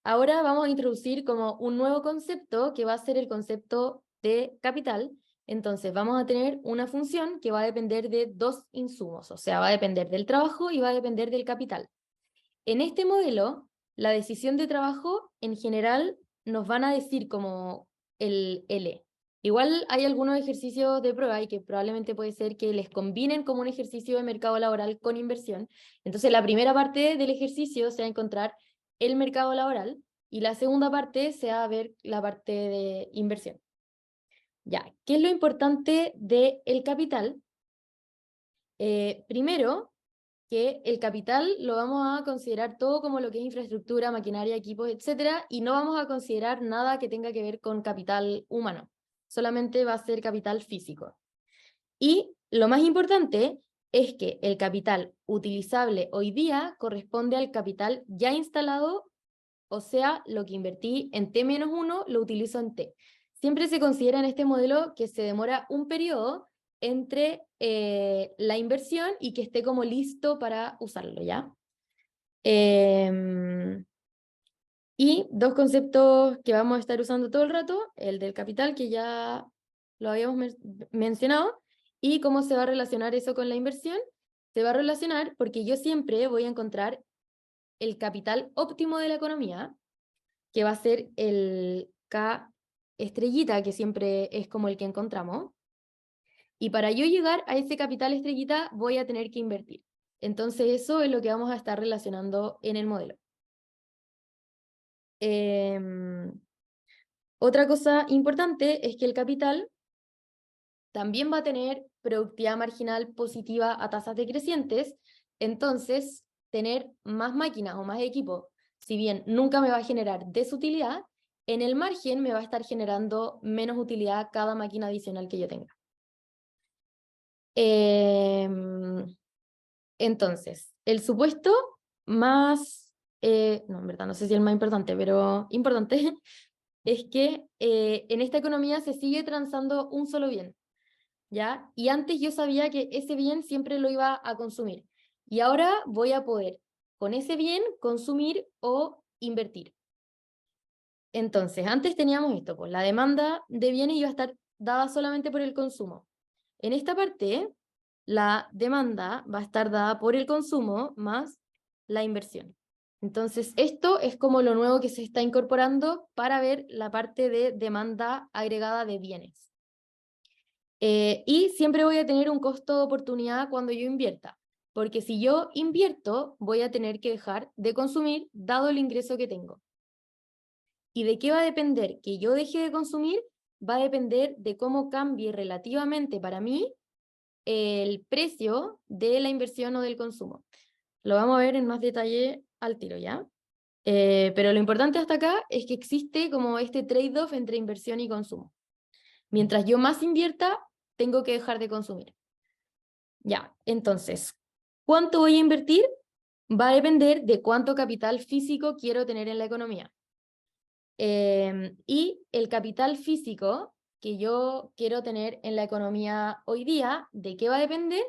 ahora vamos a introducir como un nuevo concepto que va a ser el concepto de capital. Entonces, vamos a tener una función que va a depender de dos insumos, o sea, va a depender del trabajo y va a depender del capital. En este modelo, la decisión de trabajo en general nos van a decir como el L. Igual hay algunos ejercicios de prueba y que probablemente puede ser que les combinen como un ejercicio de mercado laboral con inversión. Entonces la primera parte del ejercicio se va a encontrar el mercado laboral y la segunda parte se va a ver la parte de inversión. Ya, ¿qué es lo importante del capital? Primero, que el capital lo vamos a considerar todo como lo que es infraestructura, maquinaria, equipos, etcétera, y no vamos a considerar nada que tenga que ver con capital humano. Solamente va a ser capital físico. Y lo más importante es que el capital utilizable hoy día corresponde al capital ya instalado, o sea, lo que invertí en T-1 lo utilizo en T. Siempre se considera en este modelo que se demora un periodo entre la inversión y que esté como listo para usarlo, ¿ya? Y dos conceptos que vamos a estar usando todo el rato, el del capital, que ya lo habíamos mencionado, y cómo se va a relacionar eso con la inversión. Se va a relacionar porque yo siempre voy a encontrar el capital óptimo de la economía, que va a ser el estrellita, que siempre es como el que encontramos, y para yo llegar a ese capital estrellita voy a tener que invertir. Entonces eso es lo que vamos a estar relacionando en el modelo. Otra cosa importante es que el capital también va a tener productividad marginal positiva a tasas decrecientes, entonces tener más máquinas o más equipos, si bien nunca me va a generar desutilidad, en el margen me va a estar generando menos utilidad cada máquina adicional que yo tenga. Entonces, el supuesto más, no, en verdad no sé si el más importante, pero importante, es que en esta economía se sigue transando un solo bien, ¿ya? Y antes yo sabía que ese bien siempre lo iba a consumir. Y ahora voy a poder con ese bien consumir o invertir. Entonces, antes teníamos esto, pues la demanda de bienes iba a estar dada solamente por el consumo. En esta parte, la demanda va a estar dada por el consumo más la inversión. Entonces, esto es como lo nuevo que se está incorporando para ver la parte de demanda agregada de bienes. Y siempre voy a tener un costo de oportunidad cuando yo invierta, porque si yo invierto, voy a tener que dejar de consumir dado el ingreso que tengo. ¿Y de qué va a depender que yo deje de consumir? Va a depender de cómo cambie relativamente para mí el precio de la inversión o del consumo. Lo vamos a ver en más detalle al tiro, ¿ya? Pero lo importante hasta acá es que existe como este trade-off entre inversión y consumo. Mientras yo más invierta, tengo que dejar de consumir. Ya, entonces, ¿cuánto voy a invertir? Va a depender de cuánto capital físico quiero tener en la economía. Y el capital físico que yo quiero tener en la economía hoy día, ¿de qué va a depender?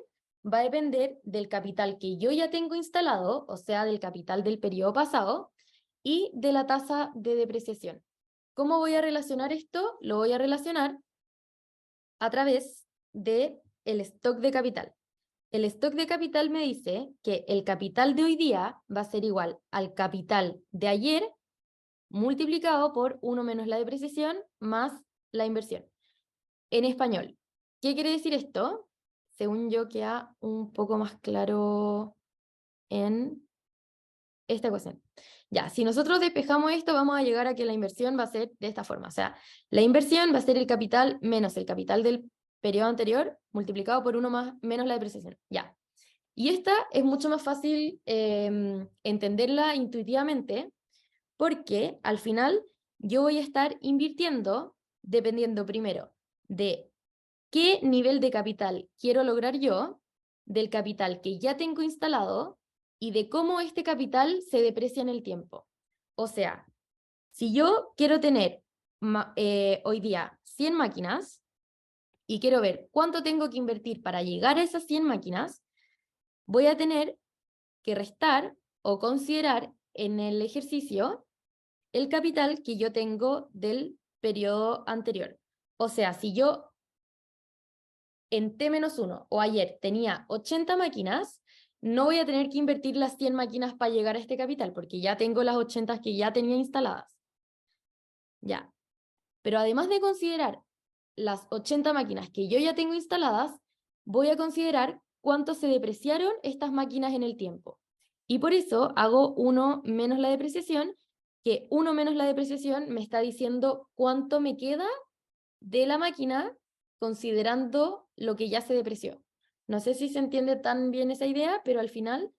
Va a depender del capital que yo ya tengo instalado, o sea, del capital del periodo pasado, y de la tasa de depreciación. ¿Cómo voy a relacionar esto? Lo voy a relacionar a través del stock de capital. El stock de capital me dice que el capital de hoy día va a ser igual al capital de ayer multiplicado por 1 menos la depreciación más la inversión. En español, ¿qué quiere decir esto? Según yo queda un poco más claro en esta ecuación. Ya, si nosotros despejamos esto, vamos a llegar a que la inversión va a ser de esta forma. O sea, la inversión va a ser el capital menos el capital del periodo anterior multiplicado por 1 más, menos la depreciación. Ya. Y esta es mucho más fácil entenderla intuitivamente porque al final yo voy a estar invirtiendo dependiendo primero de qué nivel de capital quiero lograr yo, del capital que ya tengo instalado y de cómo este capital se deprecia en el tiempo. O sea, si yo quiero tener hoy día 100 máquinas y quiero ver cuánto tengo que invertir para llegar a esas 100 máquinas, voy a tener que restar o considerar en el ejercicio el capital que yo tengo del periodo anterior. O sea, si yo en T-1 o ayer tenía 80 máquinas, no voy a tener que invertir las 100 máquinas para llegar a este capital, porque ya tengo las 80 que ya tenía instaladas. Ya. Pero además de considerar las 80 máquinas que yo ya tengo instaladas, voy a considerar cuánto se depreciaron estas máquinas en el tiempo. Y por eso hago 1 menos la depreciación, que 1 menos la depreciación me está diciendo cuánto me queda de la máquina considerando lo que ya se depreció. No sé si se entiende tan bien esa idea, pero al final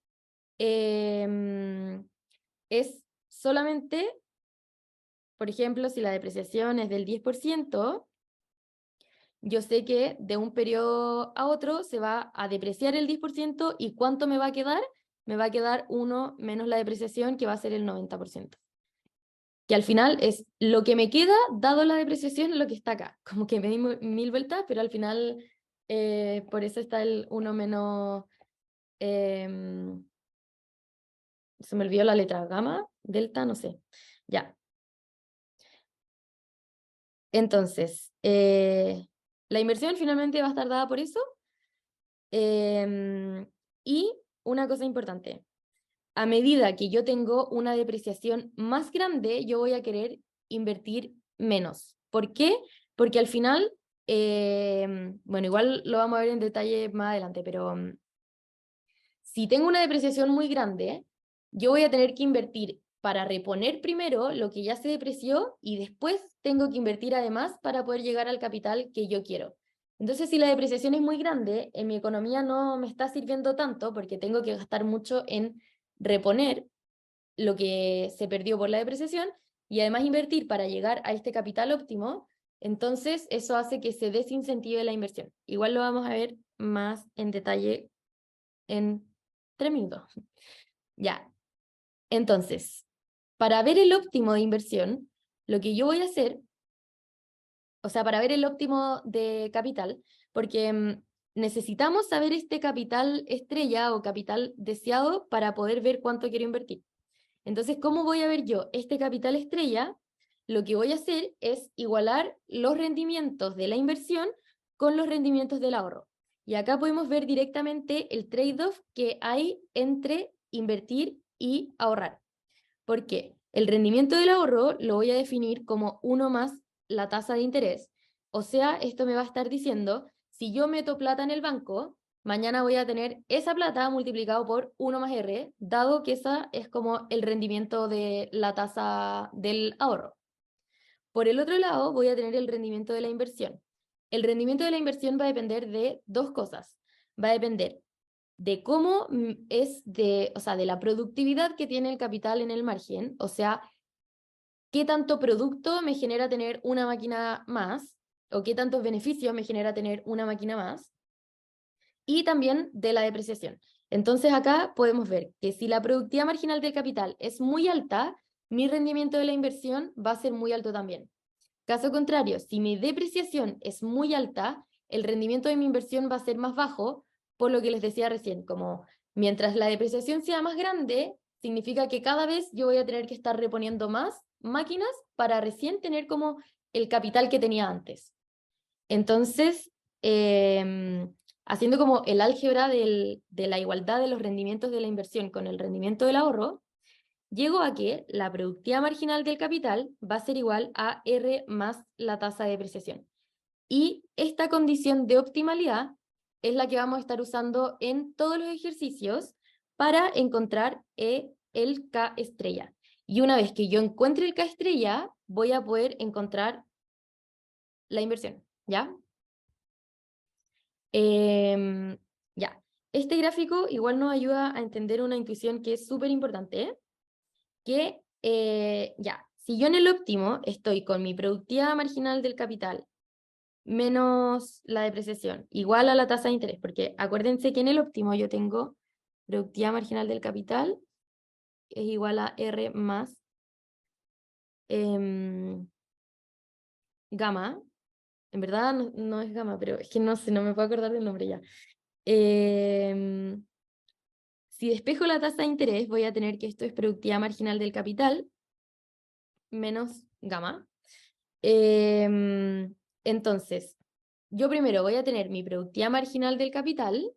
es solamente, por ejemplo, si la depreciación es del 10%, yo sé que de un periodo a otro se va a depreciar el 10% y ¿cuánto me va a quedar? Me va a quedar 1 menos la depreciación, que va a ser el 90%. Que al final es lo que me queda, dado la depreciación, lo que está acá. Como que me di 1000 vueltas, pero al final por eso está el 1 menos... se me olvidó la letra gamma, delta, no sé. Ya. Entonces, la inversión finalmente va a estar dada por eso. Y una cosa importante, a medida que yo tengo una depreciación más grande, yo voy a querer invertir menos. ¿Por qué? Porque al final, bueno, igual lo vamos a ver en detalle más adelante, pero si tengo una depreciación muy grande, yo voy a tener que invertir para reponer primero lo que ya se depreció y después tengo que invertir además para poder llegar al capital que yo quiero. Entonces, si la depreciación es muy grande, en mi economía no me está sirviendo tanto porque tengo que gastar mucho en reponer lo que se perdió por la depreciación y además invertir para llegar a este capital óptimo, entonces eso hace que se desincentive la inversión. Igual lo vamos a ver más en detalle en 3 minutos. Ya, entonces, para ver el óptimo de inversión, lo que yo voy a hacer, o sea, para ver el óptimo de capital, porque necesitamos saber este capital estrella o capital deseado para poder ver cuánto quiero invertir. Entonces, ¿cómo voy a ver yo este capital estrella? Lo que voy a hacer es igualar los rendimientos de la inversión con los rendimientos del ahorro. Y acá podemos ver directamente el trade-off que hay entre invertir y ahorrar. ¿Por qué? El rendimiento del ahorro lo voy a definir como 1 más la tasa de interés. O sea, esto me va a estar diciendo, si yo meto plata en el banco, mañana voy a tener esa plata multiplicado por 1 más R, dado que esa es como el rendimiento de la tasa del ahorro. Por el otro lado, voy a tener el rendimiento de la inversión. El rendimiento de la inversión va a depender de 2 cosas. Va a depender de cómo o sea, de la productividad que tiene el capital en el margen, o sea, qué tanto producto me genera tener una máquina más, o qué tantos beneficios me genera tener una máquina más, y también de la depreciación. Entonces acá podemos ver que si la productividad marginal del capital es muy alta, mi rendimiento de la inversión va a ser muy alto también. Caso contrario, si mi depreciación es muy alta, el rendimiento de mi inversión va a ser más bajo, por lo que les decía recién, como mientras la depreciación sea más grande, significa que cada vez yo voy a tener que estar reponiendo más máquinas para recién tener como el capital que tenía antes. Entonces, haciendo como el álgebra de la igualdad de los rendimientos de la inversión con el rendimiento del ahorro, llego a que la productividad marginal del capital va a ser igual a R más la tasa de depreciación. Y esta condición de optimalidad es la que vamos a estar usando en todos los ejercicios para encontrar el K estrella. Y una vez que yo encuentre el K estrella, voy a poder encontrar la inversión, ¿ya? Ya. Este gráfico igual nos ayuda a entender una intuición que es súper importante, que ya, si yo en el óptimo estoy con mi productividad marginal del capital menos la depreciación, igual a la tasa de interés, porque acuérdense que en el óptimo yo tengo productividad marginal del capital es igual a R más gamma. En verdad no es gamma, pero es que no sé, no me puedo acordar del nombre ya. Si despejo la tasa de interés, voy a tener que esto es productividad marginal del capital menos gamma. Entonces, yo primero voy a tener mi productividad marginal del capital,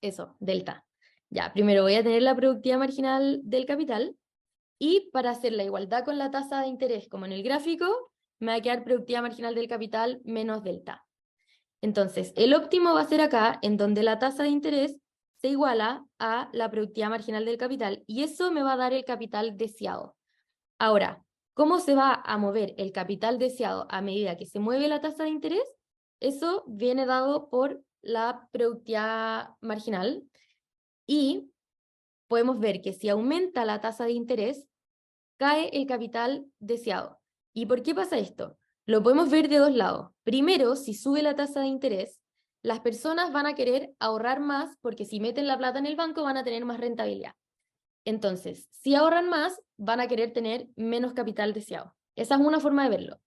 eso, delta. Ya, primero voy a tener la productividad marginal del capital y para hacer la igualdad con la tasa de interés, como en el gráfico, me va a quedar productividad marginal del capital menos delta. Entonces, el óptimo va a ser acá, en donde la tasa de interés se iguala a la productividad marginal del capital y eso me va a dar el capital deseado. Ahora, ¿cómo se va a mover el capital deseado a medida que se mueve la tasa de interés? Eso viene dado por la productividad marginal y podemos ver que si aumenta la tasa de interés, cae el capital deseado. ¿Y por qué pasa esto? Lo podemos ver de 2 lados. Primero, si sube la tasa de interés, las personas van a querer ahorrar más porque si meten la plata en el banco van a tener más rentabilidad. Entonces, si ahorran más, van a querer tener menos capital deseado. Esa es una forma de verlo.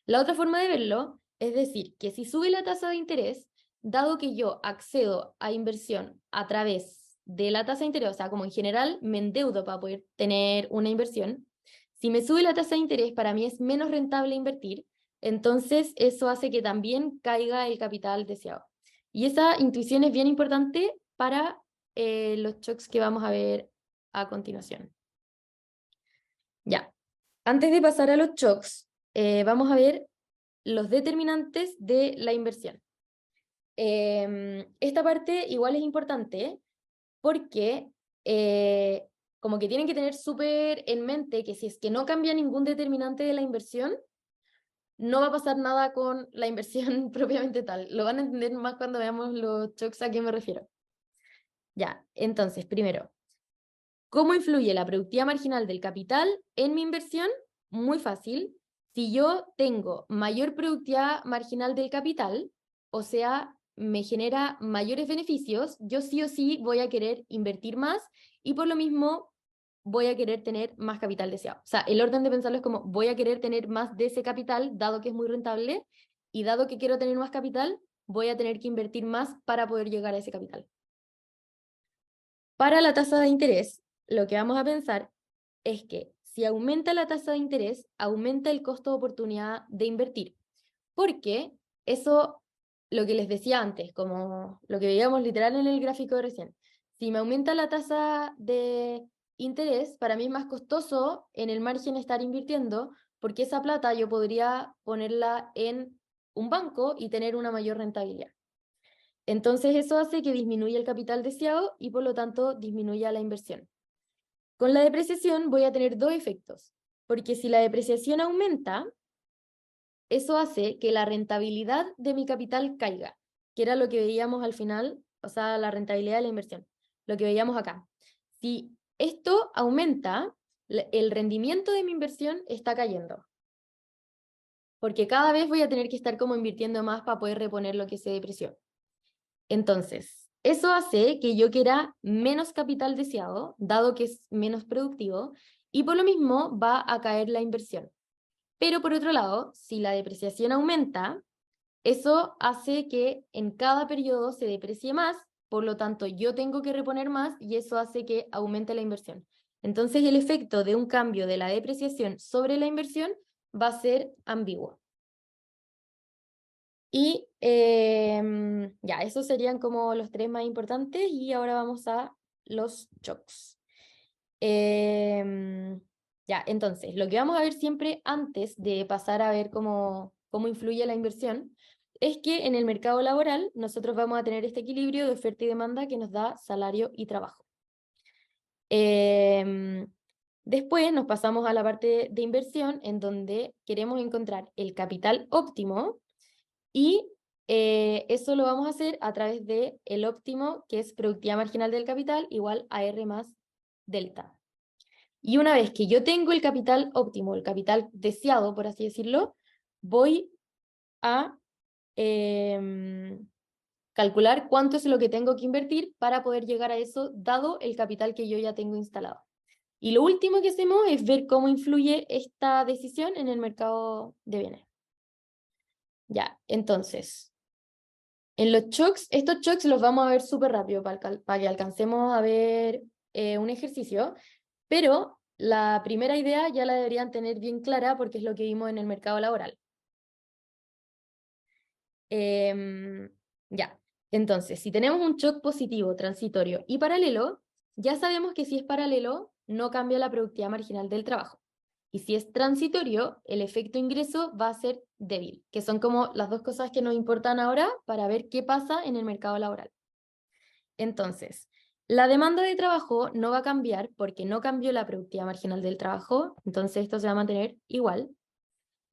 La otra forma de verlo es decir que si sube la tasa de interés, dado que yo accedo a inversión a través de la tasa de interés, o sea, como en general me endeudo para poder tener una inversión, si me sube la tasa de interés, para mí es menos rentable invertir, entonces eso hace que también caiga el capital deseado. Y esa intuición es bien importante para los shocks que vamos a ver a continuación. Ya, antes de pasar a los shocks, vamos a ver los determinantes de la inversión. Esta parte igual es importante porque como que tienen que tener súper en mente que si es que no cambia ningún determinante de la inversión, no va a pasar nada con la inversión propiamente tal. Lo van a entender más cuando veamos los shocks a qué me refiero. Ya, entonces, primero, ¿cómo influye la productividad marginal del capital en mi inversión? Muy fácil. Si yo tengo mayor productividad marginal del capital, o sea, me genera mayores beneficios, yo sí o sí voy a querer invertir más y por lo mismo voy a querer tener más capital deseado. O sea, el orden de pensarlo es como voy a querer tener más de ese capital, dado que es muy rentable, y dado que quiero tener más capital, voy a tener que invertir más para poder llegar a ese capital. Para la tasa de interés, lo que vamos a pensar es que si aumenta la tasa de interés, aumenta el costo de oportunidad de invertir. Porque eso, lo que les decía antes, como lo que veíamos literal en el gráfico de recién, si me aumenta la tasa de interés, para mí es más costoso en el margen estar invirtiendo, porque esa plata yo podría ponerla en un banco y tener una mayor rentabilidad. Entonces eso hace que disminuya el capital deseado y por lo tanto disminuya la inversión. Con la depreciación voy a tener dos efectos, porque si la depreciación aumenta, eso hace que la rentabilidad de mi capital caiga, que era lo que veíamos al final, o sea, la rentabilidad de la inversión, lo que veíamos acá. Si esto aumenta, el rendimiento de mi inversión está cayendo, porque cada vez voy a tener que estar como invirtiendo más para poder reponer lo que se depreció. Entonces, eso hace que yo quiera menos capital deseado, dado que es menos productivo, y por lo mismo va a caer la inversión. Pero por otro lado, si la depreciación aumenta, eso hace que en cada periodo se deprecie más, por lo tanto yo tengo que reponer más y eso hace que aumente la inversión. Entonces el efecto de un cambio de la depreciación sobre la inversión va a ser ambiguo. Y ya, esos serían como los tres más importantes y ahora vamos a los shocks. Ya, entonces, lo que vamos a ver siempre antes de pasar a ver cómo influye la inversión es que en el mercado laboral nosotros vamos a tener este equilibrio de oferta y demanda que nos da salario y trabajo. Después nos pasamos a la parte de inversión en donde queremos encontrar el capital óptimo y eso lo vamos a hacer a través de el óptimo, que es productividad marginal del capital, igual a R más delta. Y una vez que yo tengo el capital óptimo, el capital deseado, por así decirlo, voy a calcular cuánto es lo que tengo que invertir para poder llegar a eso, dado el capital que yo ya tengo instalado. Y lo último que hacemos es ver cómo influye esta decisión en el mercado de bienes. Ya, entonces, en los shocks, estos shocks los vamos a ver súper rápido para que alcancemos a ver un ejercicio, pero la primera idea ya la deberían tener bien clara porque es lo que vimos en el mercado laboral. Ya, entonces, si tenemos un shock positivo, transitorio y paralelo, ya sabemos que si es paralelo, no cambia la productividad marginal del trabajo. Y si es transitorio, el efecto ingreso va a ser débil, que son como las dos cosas que nos importan ahora para ver qué pasa en el mercado laboral. Entonces, la demanda de trabajo no va a cambiar porque no cambió la productividad marginal del trabajo, entonces esto se va a mantener igual.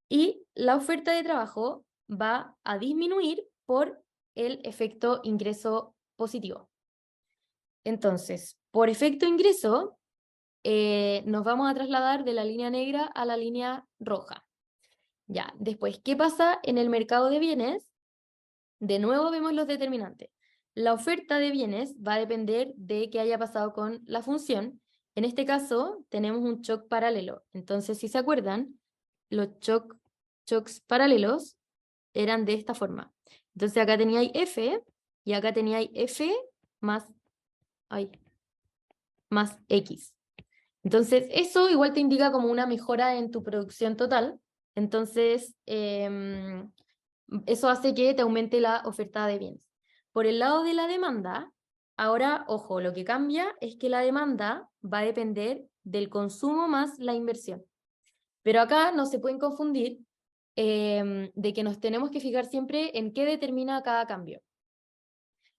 Y la oferta de trabajo va a disminuir por el efecto ingreso positivo. Entonces, por efecto ingreso, nos vamos a trasladar de la línea negra a la línea roja. Ya, después, ¿qué pasa en el mercado de bienes? De nuevo vemos los determinantes. La oferta de bienes va a depender de qué haya pasado con la función. En este caso, tenemos un shock paralelo. Entonces, si se acuerdan, los shocks paralelos eran de esta forma. Entonces, acá tenía F y acá tenía F más, más X. Entonces, eso igual te indica como una mejora en tu producción total. Entonces, eso hace que te aumente la oferta de bienes. Por el lado de la demanda, ahora, ojo, lo que cambia es que la demanda va a depender del consumo más la inversión. Pero acá no se pueden confundir de que nos tenemos que fijar siempre en qué determina cada cambio.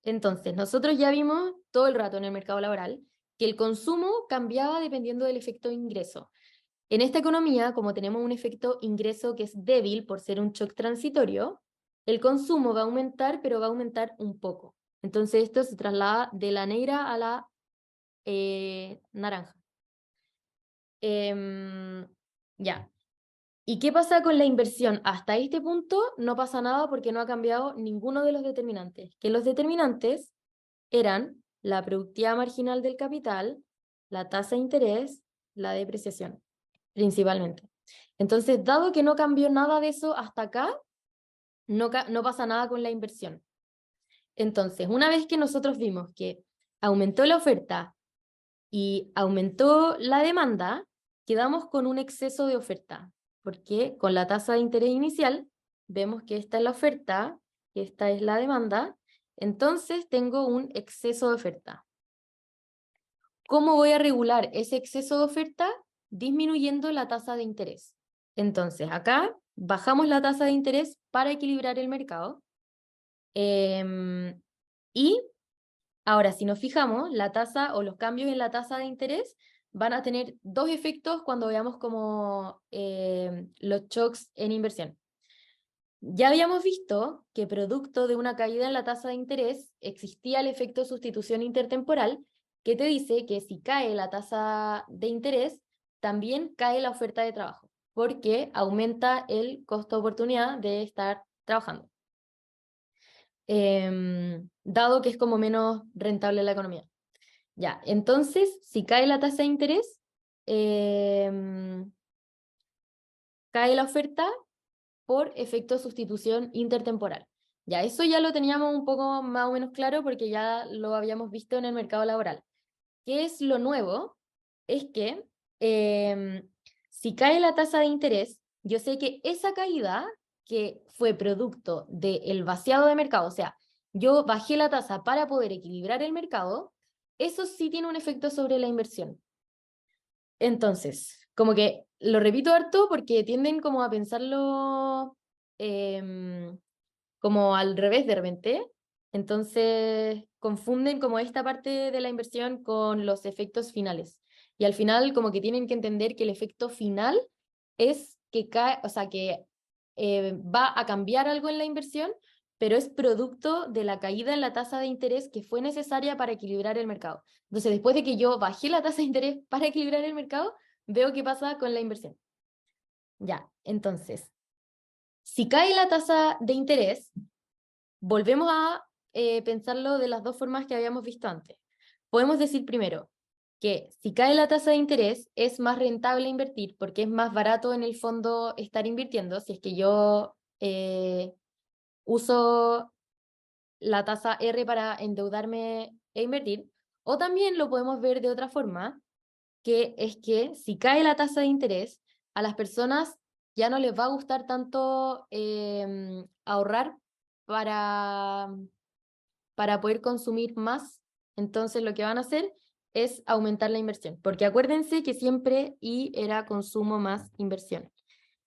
Entonces, nosotros ya vimos todo el rato en el mercado laboral que el consumo cambiaba dependiendo del efecto ingreso. En esta economía, como tenemos un efecto ingreso que es débil por ser un shock transitorio, el consumo va a aumentar, pero va a aumentar un poco. Entonces esto se traslada de la negra a la naranja. Ya. ¿Y qué pasa con la inversión? Hasta este punto no pasa nada porque no ha cambiado ninguno de los determinantes. Que los determinantes eran la productividad marginal del capital, la tasa de interés, la depreciación, principalmente. Entonces, dado que no cambió nada de eso hasta acá, no pasa nada con la inversión. Entonces, una vez que nosotros vimos que aumentó la oferta y aumentó la demanda, quedamos con un exceso de oferta, porque con la tasa de interés inicial vemos que esta es la oferta, que esta es la demanda, entonces tengo un exceso de oferta. ¿Cómo voy a regular ese exceso de oferta? Disminuyendo la tasa de interés. Entonces, acá bajamos la tasa de interés para equilibrar el mercado. Y ahora, si nos fijamos, la tasa o los cambios en la tasa de interés van a tener dos efectos cuando veamos como los shocks en inversión. Ya habíamos visto que producto de una caída en la tasa de interés existía el efecto sustitución intertemporal, que te dice que si cae la tasa de interés, también cae la oferta de trabajo, porque aumenta el costo de oportunidad de estar trabajando, dado que es como menos rentable la economía. Ya, entonces, si cae la tasa de interés, cae la oferta por efecto de sustitución intertemporal. Ya, eso ya lo teníamos un poco más o menos claro porque ya lo habíamos visto en el mercado laboral. ¿Qué es lo nuevo? Es que si cae la tasa de interés, yo sé que esa caída que fue producto del vaciado de mercado, o sea, yo bajé la tasa para poder equilibrar el mercado, eso sí tiene un efecto sobre la inversión. Entonces, como que lo repito harto porque tienden como a pensarlo como al revés de repente. Entonces, confunden como esta parte de la inversión con los efectos finales. Y al final como que tienen que entender que el efecto final es que cae, o sea, que va a cambiar algo en la inversión, pero es producto de la caída en la tasa de interés que fue necesaria para equilibrar el mercado. Entonces, después de que yo bajé la tasa de interés para equilibrar el mercado, veo qué pasa con la inversión. Ya, entonces, si cae la tasa de interés, volvemos a pensarlo de las dos formas que habíamos visto antes. Podemos decir primero que si cae la tasa de interés es más rentable invertir porque es más barato en el fondo estar invirtiendo si es que yo uso la tasa R para endeudarme e invertir. O también lo podemos ver de otra forma, que es que si cae la tasa de interés, a las personas ya no les va a gustar tanto ahorrar para, para poder consumir más. Entonces lo que van a hacer es aumentar la inversión, porque acuérdense que siempre I era consumo más inversión.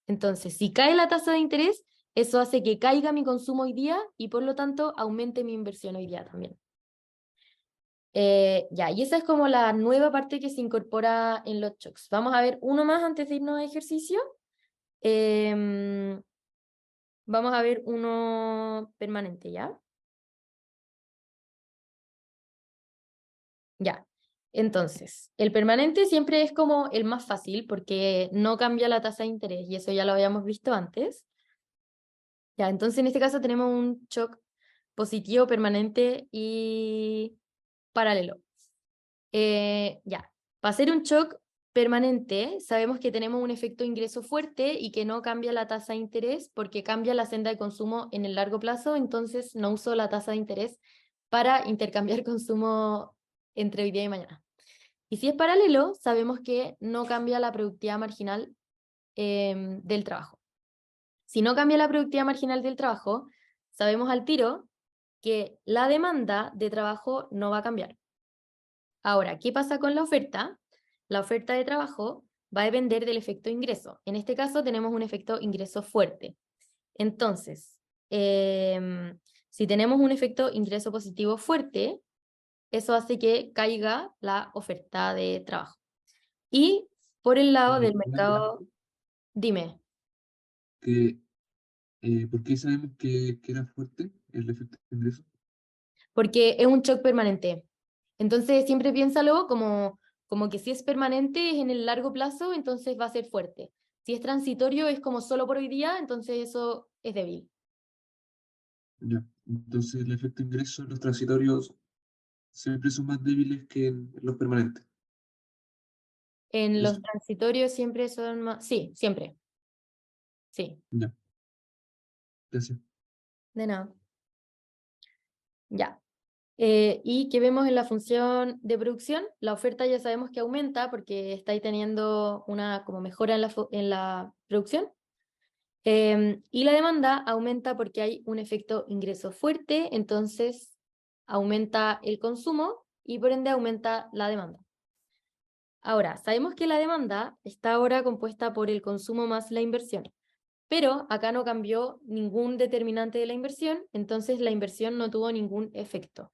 Entonces, si cae la tasa de interés, eso hace que caiga mi consumo hoy día y por lo tanto aumente mi inversión hoy día también. Ya, y esa es como la nueva parte que se incorpora en los shocks. Vamos a ver uno más antes de irnos a ejercicio. Vamos a ver uno permanente, ¿ya? Ya. Entonces, el permanente siempre es como el más fácil porque no cambia la tasa de interés y eso ya lo habíamos visto antes. Ya, entonces en este caso tenemos un shock positivo, permanente y paralelo. Ya, para hacer un shock permanente, sabemos que tenemos un efecto ingreso fuerte y que no cambia la tasa de interés porque cambia la senda de consumo en el largo plazo, entonces no uso la tasa de interés para intercambiar consumo entre hoy día y mañana. Y si es paralelo, sabemos que no cambia la productividad marginal del trabajo. Si no cambia la productividad marginal del trabajo, sabemos al tiro que la demanda de trabajo no va a cambiar. Ahora, ¿qué pasa con la oferta? La oferta de trabajo va a depender del efecto ingreso. En este caso tenemos un efecto ingreso fuerte. Entonces, si tenemos un efecto ingreso positivo fuerte, eso hace que caiga la oferta de trabajo. Y por el lado del mercado, dime, Que, ¿por qué sabemos que era fuerte el efecto de ingreso? porque es un shock permanente. Entonces, siempre piénsalo como que si es permanente, es en el largo plazo, entonces va a ser fuerte. Si es transitorio, es como solo por hoy día, entonces eso es débil. Ya. Entonces el efecto de ingreso en los transitorios siempre son más débiles que en los permanentes. En los ¿Eso? transitorios siempre son más... Sí, siempre. Sí, Ya, gracias. de nada. Ya. Y que vemos en la función de producción, la oferta ya sabemos que aumenta porque estáis teniendo una como mejora en la producción. Y la demanda aumenta porque hay un efecto ingreso fuerte, entonces aumenta el consumo y por ende aumenta la demanda. Ahora, sabemos que la demanda está ahora compuesta por el consumo más la inversión, pero acá no cambió ningún determinante de la inversión, entonces la inversión no tuvo ningún efecto.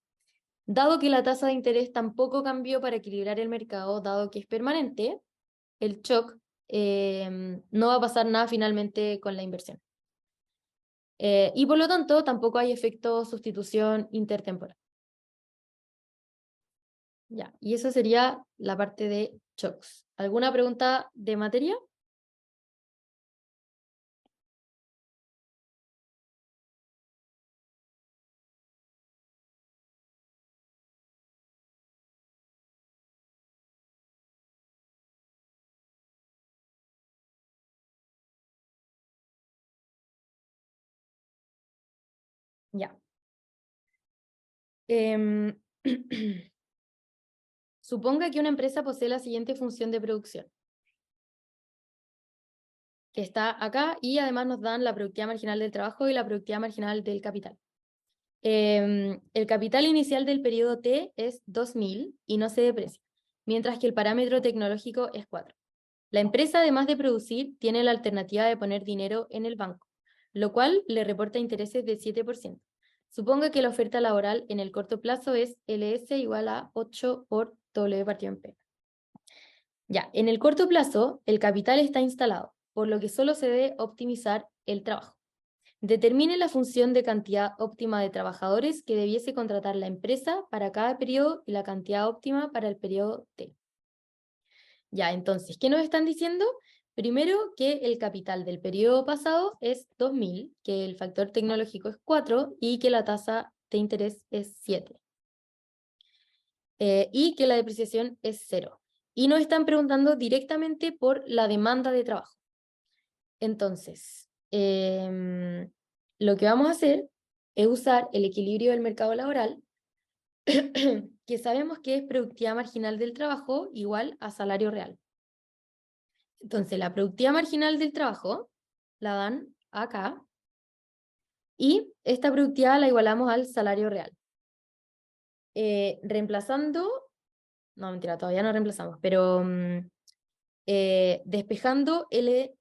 Dado que la tasa de interés tampoco cambió para equilibrar el mercado, dado que es permanente, el shock no va a pasar nada finalmente con la inversión. Y por lo tanto, tampoco hay efecto sustitución intertemporal. Ya, y eso sería la parte de shocks. ¿Alguna pregunta de materia? Ya. Em, Suponga que una empresa posee la siguiente función de producción, que está acá y además nos dan la productividad marginal del trabajo y la productividad marginal del capital. El capital inicial del periodo T es 2000 y no se deprecia, mientras que el parámetro tecnológico es 4. La empresa, además de producir, tiene la alternativa de poner dinero en el banco, lo cual le reporta intereses de 7%. Suponga que la oferta laboral en el corto plazo es LS igual a 8 por W partido en P. Ya, en el corto plazo, el capital está instalado, por lo que solo se debe optimizar el trabajo. Determine la función de cantidad óptima de trabajadores que debiese contratar la empresa para cada periodo y la cantidad óptima para el periodo T. Ya, entonces, ¿qué nos están diciendo? Primero, que el capital del periodo pasado es 2000, que el factor tecnológico es 4 y que la tasa de interés es 7. Y que la depreciación es 0. Y nos están preguntando directamente por la demanda de trabajo. Entonces, lo que vamos a hacer es usar el equilibrio del mercado laboral, que sabemos que es productividad marginal del trabajo igual a salario real. Entonces, la productividad marginal del trabajo la dan acá y esta productividad la igualamos al salario real. Reemplazando, no mentira, todavía no reemplazamos, pero despejando LD,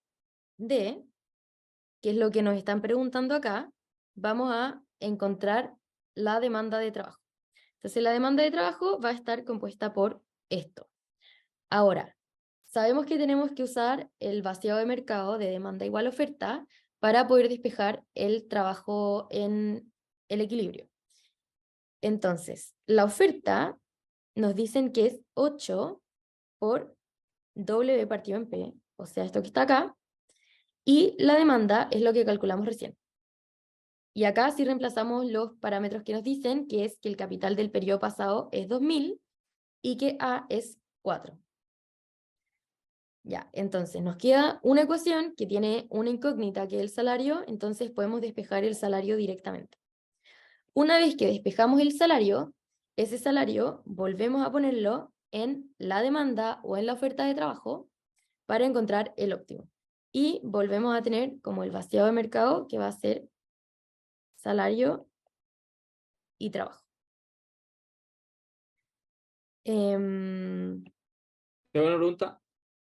que es lo que nos están preguntando acá, vamos a encontrar la demanda de trabajo. Entonces la demanda de trabajo va a estar compuesta por esto. Ahora, sabemos que tenemos que usar el vaciado de mercado de demanda igual oferta para poder despejar el trabajo en el equilibrio. Entonces, la oferta nos dicen que es 8 por W partido en P, o sea, esto que está acá, y la demanda es lo que calculamos recién. Y acá sí reemplazamos los parámetros que nos dicen, que es que el capital del periodo pasado es 2000 y que A es 4. Ya, entonces nos queda una ecuación que tiene una incógnita que es el salario, entonces podemos despejar el salario directamente. Una vez que despejamos el salario, ese salario volvemos a ponerlo en la demanda o en la oferta de trabajo para encontrar el óptimo. Y volvemos a tener como el vaciado de mercado que va a ser salario y trabajo. Tengo una pregunta.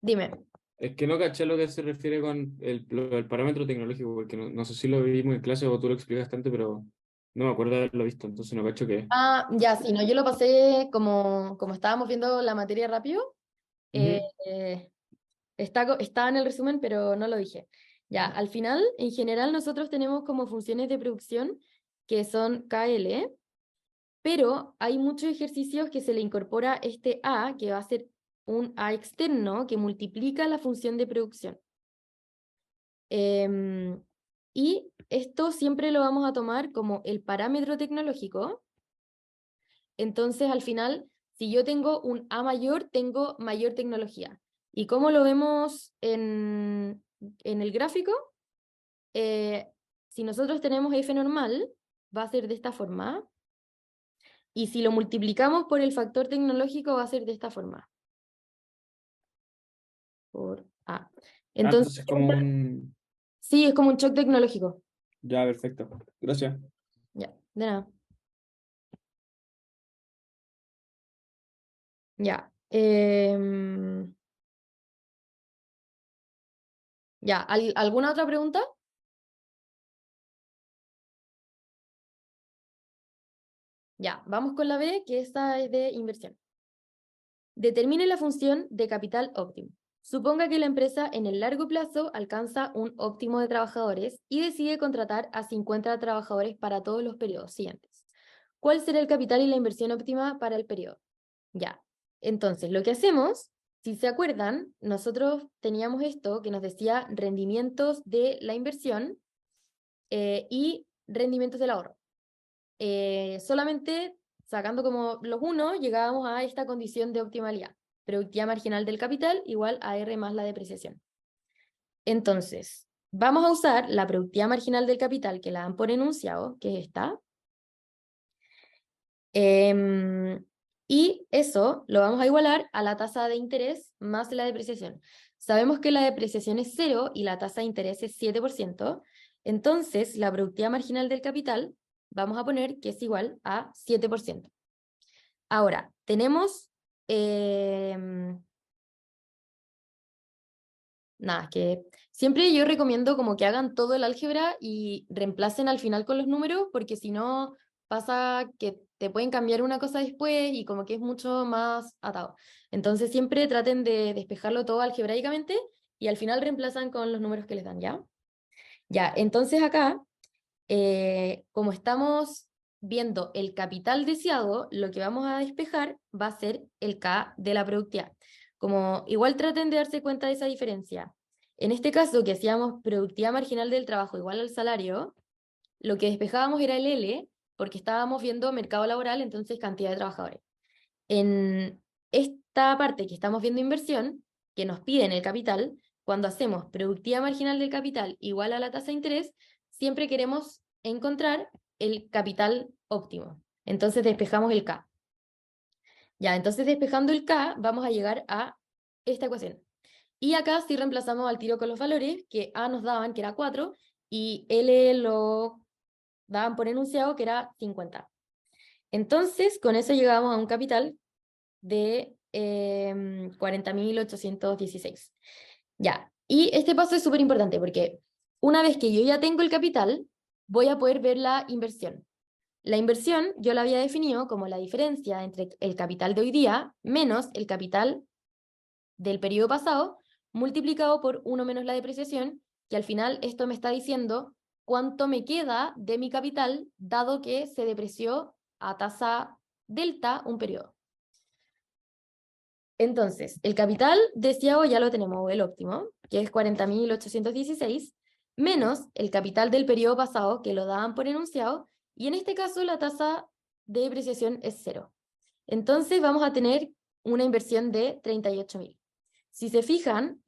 Dime. Es que no caché a lo que se refiere con el parámetro tecnológico, porque no sé si lo vimos en clase o tú lo explicas tanto, pero no me acuerdo de haberlo visto, entonces no cacho qué es. Ah, ya, sí, no, yo lo pasé como estábamos viendo la materia rápido. eh, Ujú. eh, está en el resumen, pero no lo dije. Ya, al final, en general, nosotros tenemos como funciones de producción que son KL, pero hay muchos ejercicios que se le incorpora este A, que va a ser un A externo que multiplica la función de producción. Y esto siempre lo vamos a tomar como el parámetro tecnológico. Entonces, al final, si yo tengo un A mayor, tengo mayor tecnología. ¿Y cómo lo vemos en el gráfico? Eh, si nosotros tenemos F normal, va a ser de esta forma. Y si lo multiplicamos por el factor tecnológico, va a ser de esta forma. Por A. Ah, Entonces, entonces como un... sí, es como un shock tecnológico. Ya, perfecto. Gracias. Ya, de nada. Ya. Ya, ¿alguna otra pregunta? Ya, vamos con la B, que esta es de inversión. Determine la función de capital óptimo. Suponga que la empresa en el largo plazo alcanza un óptimo de trabajadores y decide contratar a 50 trabajadores para todos los periodos siguientes. ¿Cuál será el capital y la inversión óptima para el periodo? Ya, entonces lo que hacemos, si se acuerdan, nosotros teníamos esto que nos decía rendimientos de la inversión y rendimientos del ahorro. Solamente sacando como los unos, llegábamos a esta condición de optimalidad. Productividad marginal del capital igual a R más la depreciación. Entonces, vamos a usar la productividad marginal del capital que la dan por enunciado, que es esta. Y eso lo vamos a igualar a la tasa de interés más la depreciación. Sabemos que la depreciación es 0 y la tasa de interés es 7%. Entonces, la productividad marginal del capital vamos a poner que es igual a 7%. Ahora, tenemos... nada, que siempre yo recomiendo como que hagan todo el álgebra y reemplacen al final con los números, porque si no pasa que te pueden cambiar una cosa después y como que es mucho más atado. Entonces siempre traten de despejarlo todo algebraicamente y al final reemplazan con los números que les dan, ¿ya? Ya, entonces acá, como estamos viendo el capital deseado, lo que vamos a despejar va a ser el K de la productividad. Como igual traten de darse cuenta de esa diferencia. En este caso, que hacíamos productividad marginal del trabajo igual al salario, lo que despejábamos era el L, porque estábamos viendo mercado laboral, entonces cantidad de trabajadores. En esta parte que estamos viendo inversión, que nos piden el capital, cuando hacemos productividad marginal del capital igual a la tasa de interés, siempre queremos encontrar el capital óptimo. Entonces despejamos el K. Ya, entonces despejando el K, vamos a llegar a esta ecuación. Y acá sí reemplazamos al tiro con los valores, que A nos daban, que era 4, y L lo daban por enunciado, que era 50. Entonces, con eso llegamos a un capital de 40.816. Ya, y este paso es súper importante porque una vez que yo ya tengo el capital, voy a poder ver la inversión. La inversión yo la había definido como la diferencia entre el capital de hoy día menos el capital del periodo pasado, multiplicado por 1 menos la depreciación, que al final esto me está diciendo cuánto me queda de mi capital, dado que se depreció a tasa delta un periodo. Entonces, el capital deseado ya lo tenemos, el óptimo, que es 40.816, menos el capital del periodo pasado, que lo daban por enunciado, y en este caso la tasa de depreciación es 0. Entonces vamos a tener una inversión de 38.000. Si se fijan,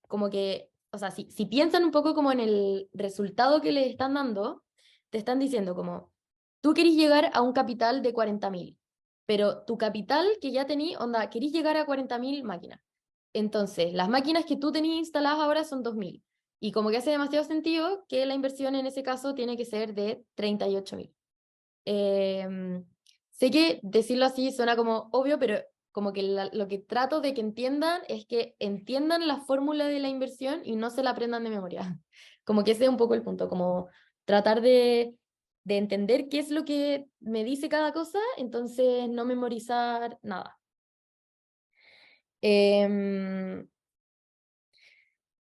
como que, o sea, si piensan un poco como en el resultado que les están dando, te están diciendo como, tú querés llegar a un capital de 40.000, pero tu capital que ya tení, onda, querés llegar a 40.000 máquinas. Entonces, las máquinas que tú tenías instaladas ahora son 2.000. Y como que hace demasiado sentido que la inversión en ese caso tiene que ser de 38.000. Sé que decirlo así suena como obvio, pero como que lo que trato de que entiendan es que entiendan la fórmula de la inversión y no se la aprendan de memoria. Como que ese es un poco el punto, como tratar de entender qué es lo que me dice cada cosa, entonces no memorizar nada.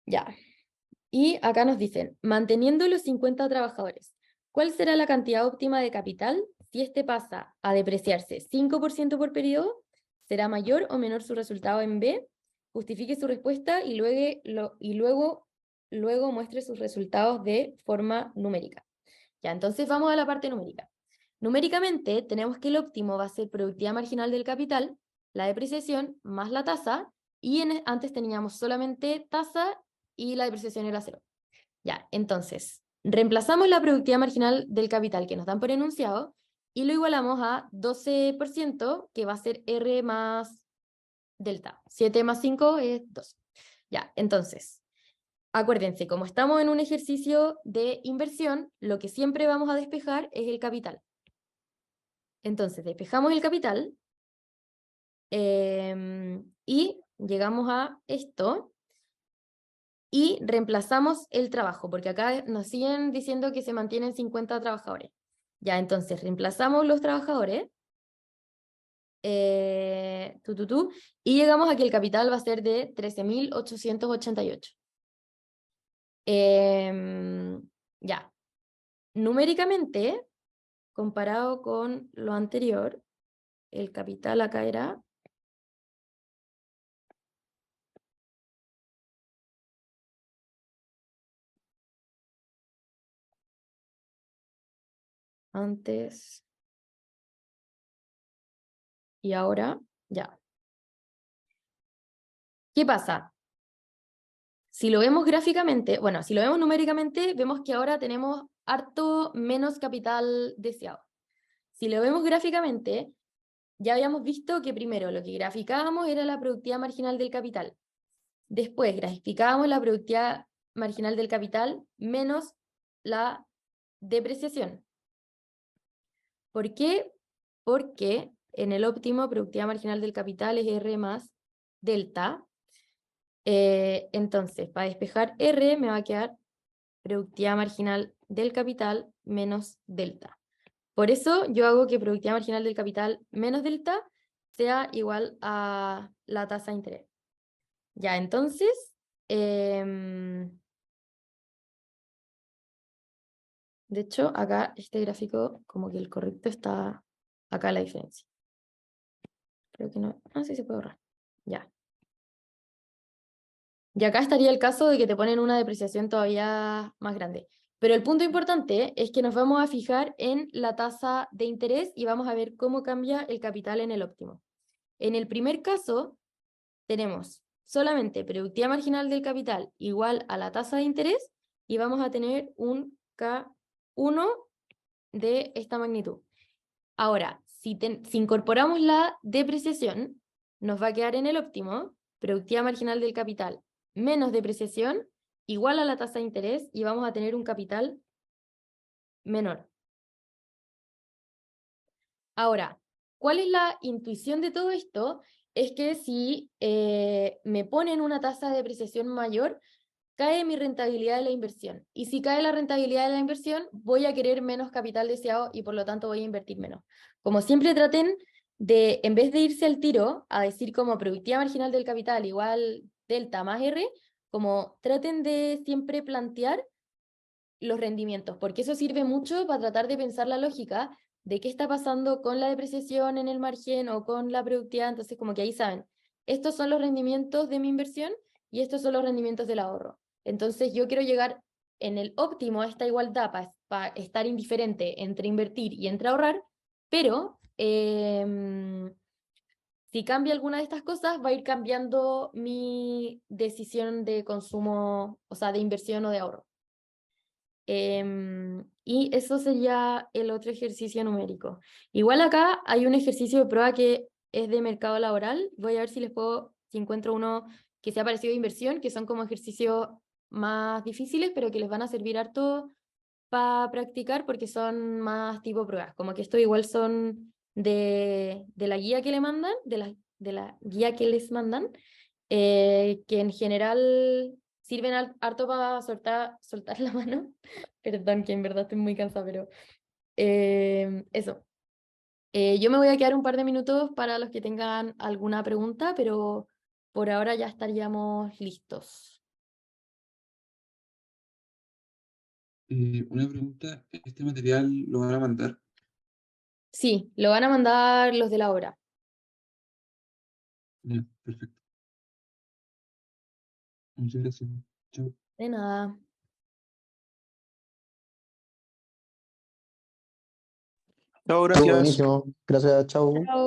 Ya. Y acá nos dicen, manteniendo los 50 trabajadores, ¿cuál será la cantidad óptima de capital si este pasa a depreciarse 5% por periodo? ¿Será mayor o menor su resultado en B? Justifique su respuesta y luego muestre sus resultados de forma numérica. Ya, entonces vamos a la parte numérica. Numéricamente tenemos que el óptimo va a ser productividad marginal del capital, la depreciación más la tasa, y antes teníamos solamente tasa y la depreciación era 0. Ya, entonces, reemplazamos la productividad marginal del capital que nos dan por enunciado y lo igualamos a 12%, que va a ser R más delta. 7 más 5 es 2. Ya, entonces, acuérdense, como estamos en un ejercicio de inversión, lo que siempre vamos a despejar es el capital. Entonces, despejamos el capital y llegamos a esto. Y reemplazamos el trabajo, porque acá nos siguen diciendo que se mantienen 50 trabajadores. Ya, entonces reemplazamos los trabajadores, y llegamos a que el capital va a ser de 13.888. Ya, numéricamente, comparado con lo anterior, el capital acá era... Antes y ahora, ya. ¿Qué pasa? Si lo vemos gráficamente, bueno, si lo vemos numéricamente, vemos que ahora tenemos harto menos capital deseado. Si lo vemos gráficamente, ya habíamos visto que primero lo que graficábamos era la productividad marginal del capital. Después graficábamos la productividad marginal del capital menos la depreciación. ¿Por qué? Porque en el óptimo productividad marginal del capital es R más delta. Entonces, para despejar R me va a quedar productividad marginal del capital menos delta. Por eso yo hago que productividad marginal del capital menos delta sea igual a la tasa de interés. Ya, entonces, de hecho, acá este gráfico, como que el correcto está acá la diferencia. Creo que no, sí se puede borrar. Ya. Y acá estaría el caso de que te ponen una depreciación todavía más grande. Pero el punto importante es que nos vamos a fijar en la tasa de interés y vamos a ver cómo cambia el capital en el óptimo. En el primer caso, tenemos solamente productividad marginal del capital igual a la tasa de interés y vamos a tener un K1 de esta magnitud. Ahora, si incorporamos la depreciación, nos va a quedar en el óptimo productividad marginal del capital menos depreciación igual a la tasa de interés y vamos a tener un capital menor. Ahora, ¿cuál es la intuición de todo esto? Es que si me ponen una tasa de depreciación mayor, cae mi rentabilidad de la inversión. Y si cae la rentabilidad de la inversión, voy a querer menos capital deseado y por lo tanto voy a invertir menos. Como siempre traten de, en vez de irse al tiro a decir como productividad marginal del capital igual delta más R, como traten de siempre plantear los rendimientos, porque eso sirve mucho para tratar de pensar la lógica de qué está pasando con la depreciación en el margen o con la productividad. Entonces como que ahí saben, estos son los rendimientos de mi inversión y estos son los rendimientos del ahorro. Entonces yo quiero llegar en el óptimo a esta igualdad para estar indiferente entre invertir y entre ahorrar, pero si cambia alguna de estas cosas, va a ir cambiando mi decisión de consumo, o sea, de inversión o de ahorro. Y eso sería el otro ejercicio numérico. Igual acá hay un ejercicio de prueba que es de mercado laboral. Voy a ver si si encuentro uno que sea parecido a inversión, que son como ejercicios más difíciles, pero que les van a servir harto para practicar porque son más tipo pruebas. Como que estos igual son de la guía que le mandan, de la guía que les mandan, que en general sirven harto para soltar la mano. Perdón, que en verdad estoy muy cansada, pero eso. Yo me voy a quedar un par de minutos para los que tengan alguna pregunta, pero por ahora ya estaríamos listos. Una pregunta, ¿este material lo van a mandar? Sí, lo van a mandar los de la obra. Ya, perfecto. Muchas gracias. Chao. De nada. Chao, Estuvo gracias. buenísimo. Gracias, chao. Chao.